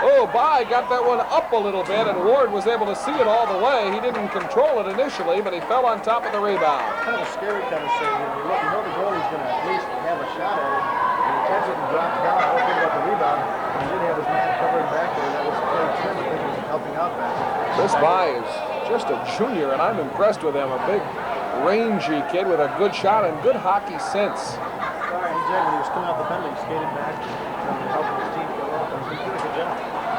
Oh, By got that one up a little bit, and Ward was able to see it all the way. He didn't control it initially, but he fell on top of the rebound. Kind of a scary kind of save. You know the goalie's going to at least have a shot at it. And he catches it and drops down. I don't think about the rebound. And he did have his man covering back there. That was Clay Tim. I think he was helping out back there. Chris By is just a junior, and I'm impressed with him. A big, rangy kid with a good shot and good hockey sense. Sorry, when he was coming off the penalty, he skated back and helping his team go up. He did a good job.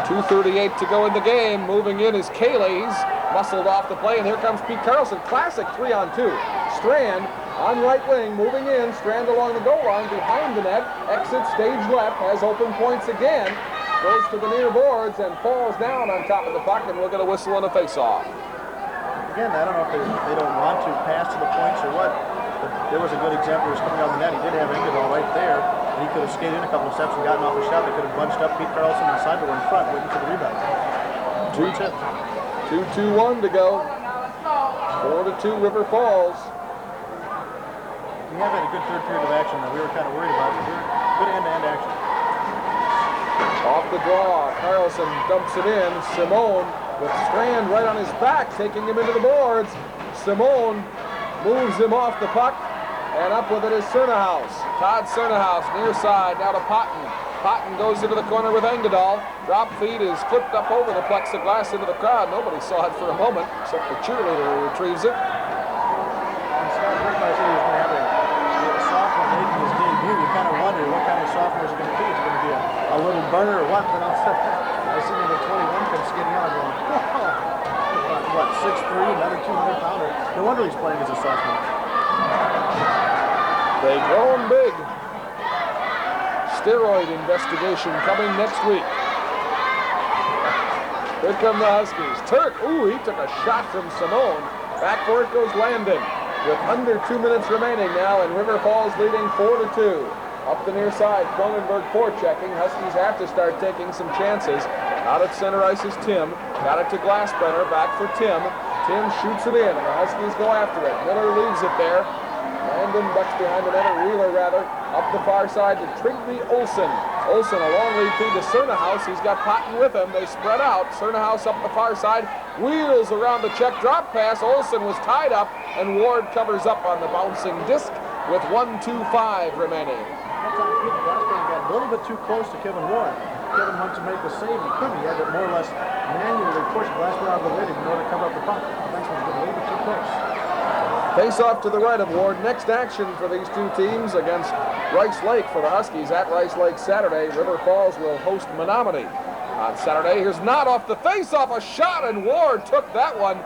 2:38 to go in the game. Moving in is Cayley's. Muscled off the play, and here comes Pete Carlson. Classic 3-on-2. Strand on right wing, moving in. Strand along the goal line, behind the net. Exit stage left, has open points again. Goes to the near boards and falls down on top of the puck, and we'll get a whistle and a face-off. Again, I don't know if they don't want to pass to the points or what. But there was a good example. He was coming out of the net. He did have Engdahl right there. And he could have skated in a couple of steps and gotten off the shot. They could have bunched up Pete Carlson and Seidler in front, waiting for the rebound. 2-2-1 to go. 4-2 River Falls. We have had a good third period of action that we were kind of worried about. Good end-to-end action. Off the draw, Carlson dumps it in. Simone with Strand right on his back, taking him into the boards. Simone moves him off the puck, and up with it is Cernahouse. Todd Cernahouse, near side, now to Potton. Potton goes into the corner with Engdahl. Drop feed is flipped up over the plexiglass into the crowd. Nobody saw it for a moment, except the cheerleader who retrieves it. And Scott Brickmeyer said he was going to have a sophomore making his debut. You kind of wonder what kind of sophomore is it going to be. Is it going to be a little burner or what? Then all of a sudden, I see number 21 come skidding out going, what, 6'3", another 200-pounder. No wonder he's playing as a sophomore. They grown big. Steroid investigation coming next week. Here come the Huskies. Turk, ooh, he took a shot from Simone. Back for it goes Landon. With under 2 minutes remaining now, and River Falls leading 4-2. Up the near side, Cronenberg forechecking. Huskies have to start taking some chances. Out at center ice is Tim. Got it to Glassbrenner, back for Tim. Tim shoots it in, and the Huskies go after it. Miller leaves it there. Landon ducks behind the net, or Wheeler rather. Up the far side to Trigby Olsen. Olsen, a long lead feed to Cernahouse. He's got Potton with him. They spread out. Cernahouse up the far side. Wheels around the check drop pass. Olsen was tied up, and Ward covers up on the bouncing disc with 1:25 remaining. Glassbrenner got a little bit too close to Kevin Ward. Kevin went to make the save. He couldn't. He had to more or less manually push Glassbrenner out of the way in order to cover up the puck. The defenseman was a little bit too close. Face off to the right of Ward. Next action for these two teams against Rice Lake for the Huskies at Rice Lake Saturday. River Falls will host Menominee on Saturday. Here's Knott off the face-off, a shot, and Ward took that one.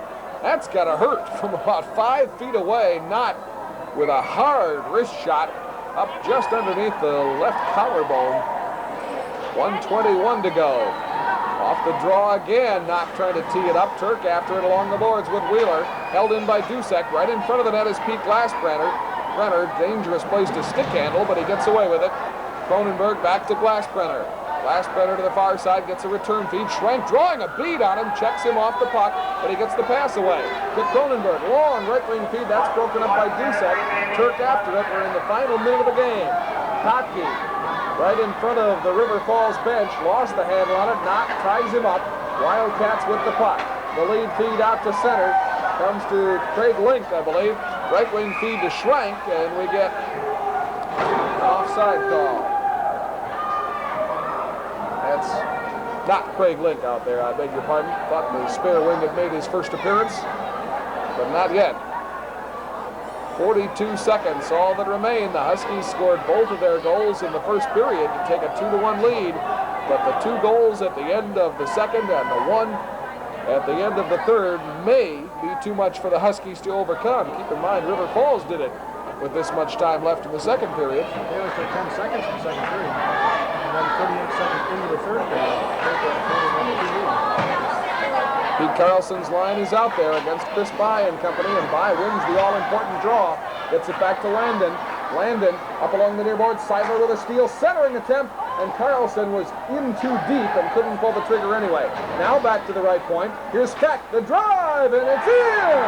That's got to hurt from about 5 feet away. Knott with a hard wrist shot up just underneath the left collarbone. 1:21 to go. Off the draw again, Knock trying to tee it up. Turk after it along the boards with Wheeler. Held in by Dusek. Right in front of the net is Pete Glassbrenner. Brenner, dangerous place to stick handle, but he gets away with it. Cronenberg back to Glassbrenner. Glassbrenner to the far side, gets a return feed. Schrank drawing a bead on him, checks him off the puck, but he gets the pass away. To Cronenberg, long right wing feed, that's broken up by Dusek. Turk after it, we're in the final minute of the game. Kotke, right in front of the River Falls bench, lost the handle on it. Knock ties him up. Wildcats with the puck. The lead feed out to center. Comes to Craig Link, I believe. Right wing feed to Schrank, and we get an offside call. That's not Craig Link out there, I beg your pardon. Thought the spare wing had made his first appearance, but not yet. 42 seconds, all that remain. The Huskies scored both of their goals in the first period to take a 2-1 lead, but the 2 goals at the end of the second and the 1 at the end of the third may be too much for the Huskies to overcome. Keep in mind, River Falls did it with this much time left in the second period. They only took 10 seconds in the second period, and then 38 seconds into the third period. Pete Carlson's line is out there against Chris By and company, and By wins the all-important draw. Gets it back to Landon. Landon up along the near board. Seidler with a steal, centering attempt, and Carlson was in too deep and couldn't pull the trigger anyway. Now back to the right point. Here's Feck, the drive, and it's in!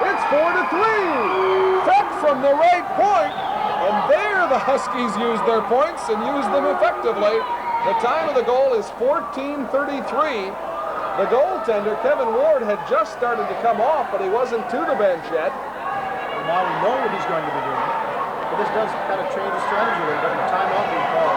It's 4-3! Feck from the right point, and there the Huskies used their points and used them effectively. The time of the goal is 14:33. The goaltender, Kevin Ward, had just started to come off, but he wasn't to the bench yet. And now we know what he's going to be doing. But this does kind of change the strategy a little bit. The timeout being called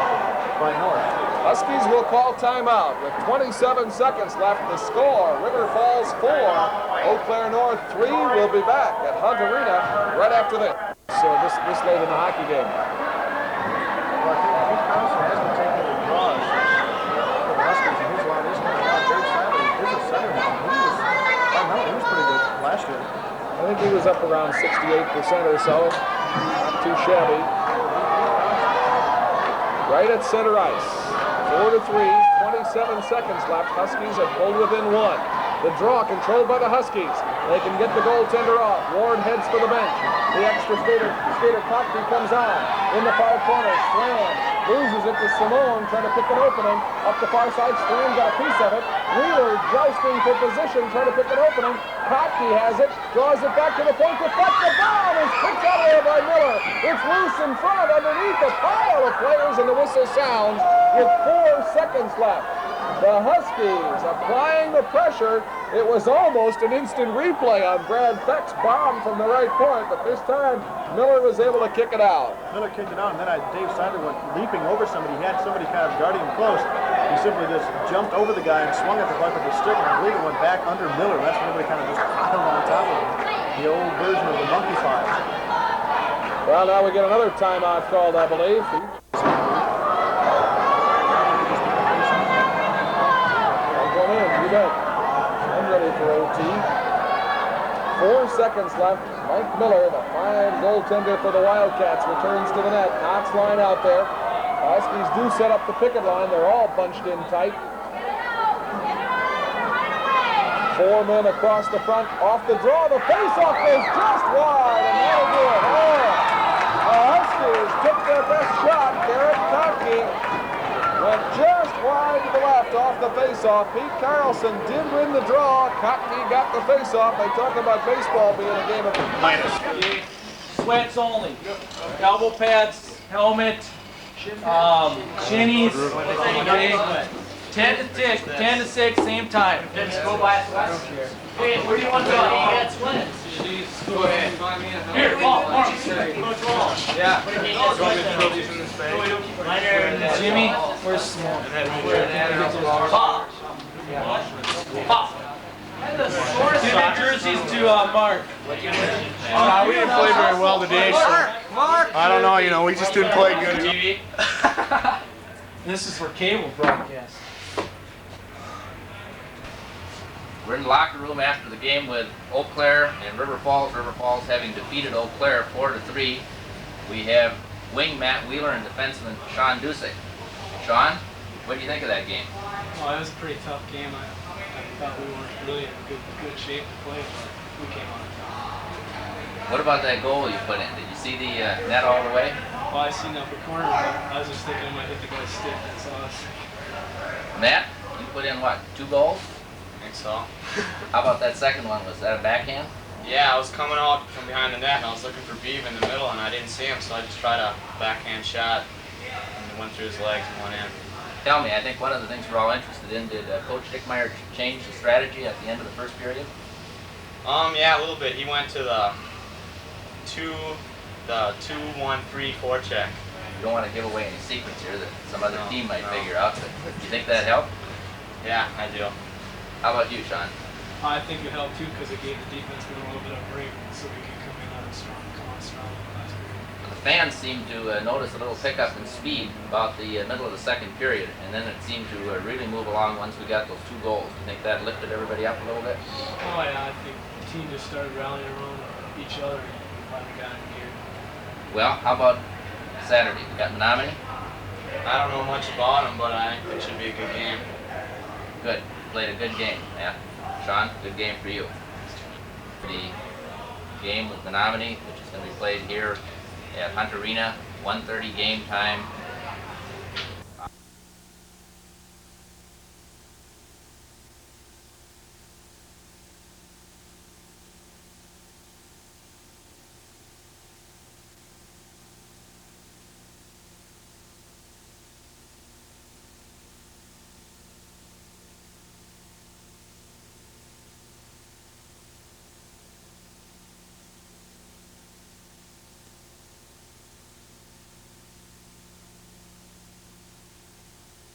by North. Huskies will call timeout with 27 seconds left to score. River Falls 4, Eau Claire North 3. We'll be back at Hunt Arena right after this. So this late in the hockey game. Well, I think Pete Carlson has been taking the draws for the Huskies, and his line is coming out. Dave Sadler is a center now. He was pretty good last year. I think he was up around 68% or so. Not too shabby. Right at center ice. 4-3, 27 seconds left. Huskies have pulled within 1. The draw controlled by the Huskies. They can get the goaltender off. Ward heads for the bench. The extra skater Kotke comes on. In the far corner, Strand loses it to Simone, trying to pick an opening. Up the far side, Strand got a piece of it. Wheeler jousting for position, trying to pick an opening. Kotke has it, draws it back to the point to Feck. The bomb is kicked out of there by Miller. It's loose in front underneath a pile of players, and the whistle sounds with 4 seconds left. The Huskies applying the pressure. It was almost an instant replay on Brad Feck's bomb from the right point, but this time Miller was able to kick it out. Miller kicked it out, and then Dave Sadler went leaping over somebody. He had somebody kind of guarding him close. He simply just jumped over the guy and swung at the puck with his stick, and I believe it went back under Miller. That's when everybody kind of just piled on top of him. The old version of the monkey five. Well, now we get another timeout called, I believe. You bet. I'm ready for OT. 4 seconds left. Mike Miller, the fine goaltender for the Wildcats, returns to the net. Knox line out there. Huskies do set up the picket line. They're all bunched in tight. 4 men across the front. Off the draw. The faceoff goes just wide, and that'll do it. Oh, the Huskies took their best shot. Garrett Kotke went just wide to the left off the faceoff. Pete Carlson did win the draw. Kotke got the faceoff. They talk about baseball being a game of minus. Sweats only. Elbow pads, helmet, shinnies. 10 to 6, same time. Let's go by sweats. Hey, where do you want to go? You got sweats. Go ahead. Here, Paul. Yeah. Jimmy, where's Small? Pop. Pop. Give the jerseys to Mark. We didn't play very well today, so I don't know, we just didn't play good. TV. This is for cable broadcast. We're in the locker room after the game with Eau Claire and River Falls. River Falls having defeated Eau Claire 4-3. We have wing Matt Wheeler and defenseman Sean Dusick. Sean, what do you think of that game? Well, it was a pretty tough game. I thought we weren't really in good shape to play, but we came on top. What about that goal you put in? Did you see the net all the way? Well, I seen the upper corner, but I was just thinking I might hit the guy's stick. That's all. Matt, you put in what, 2 goals? I think so. How about that second one? Was that a backhand? Yeah, I was coming out from behind the net and I was looking for Beeve in the middle and I didn't see him, so I just tried a backhand shot and it went through his legs and went in. Tell me, I think one of the things we're all interested in, did Coach Dickmeyer change the strategy at the end of the first period? Yeah, a little bit. He went to the 2-1-3 forecheck. You don't want to give away any secrets here that some other team might figure out, but do you think that helped? Yeah, I do. How about you, Sean? I think it helped too because it gave the defenseman a little bit of a break so we can come on strong in the last period. The fans seemed to notice a little pickup in speed about the middle of the second period, and then it seemed to really move along once we got those 2 goals. Do you think that lifted everybody up a little bit? Oh yeah, I think the team just started rallying around each other and we finally got in gear. Well, how about Saturday? You got Menominee? I don't know much about him, but I think it should be a good game. Good. Played a good game, yeah. Sean, good game for you. The game with Menominee, which is going to be played here at Hunt Arena, 1:30 game time.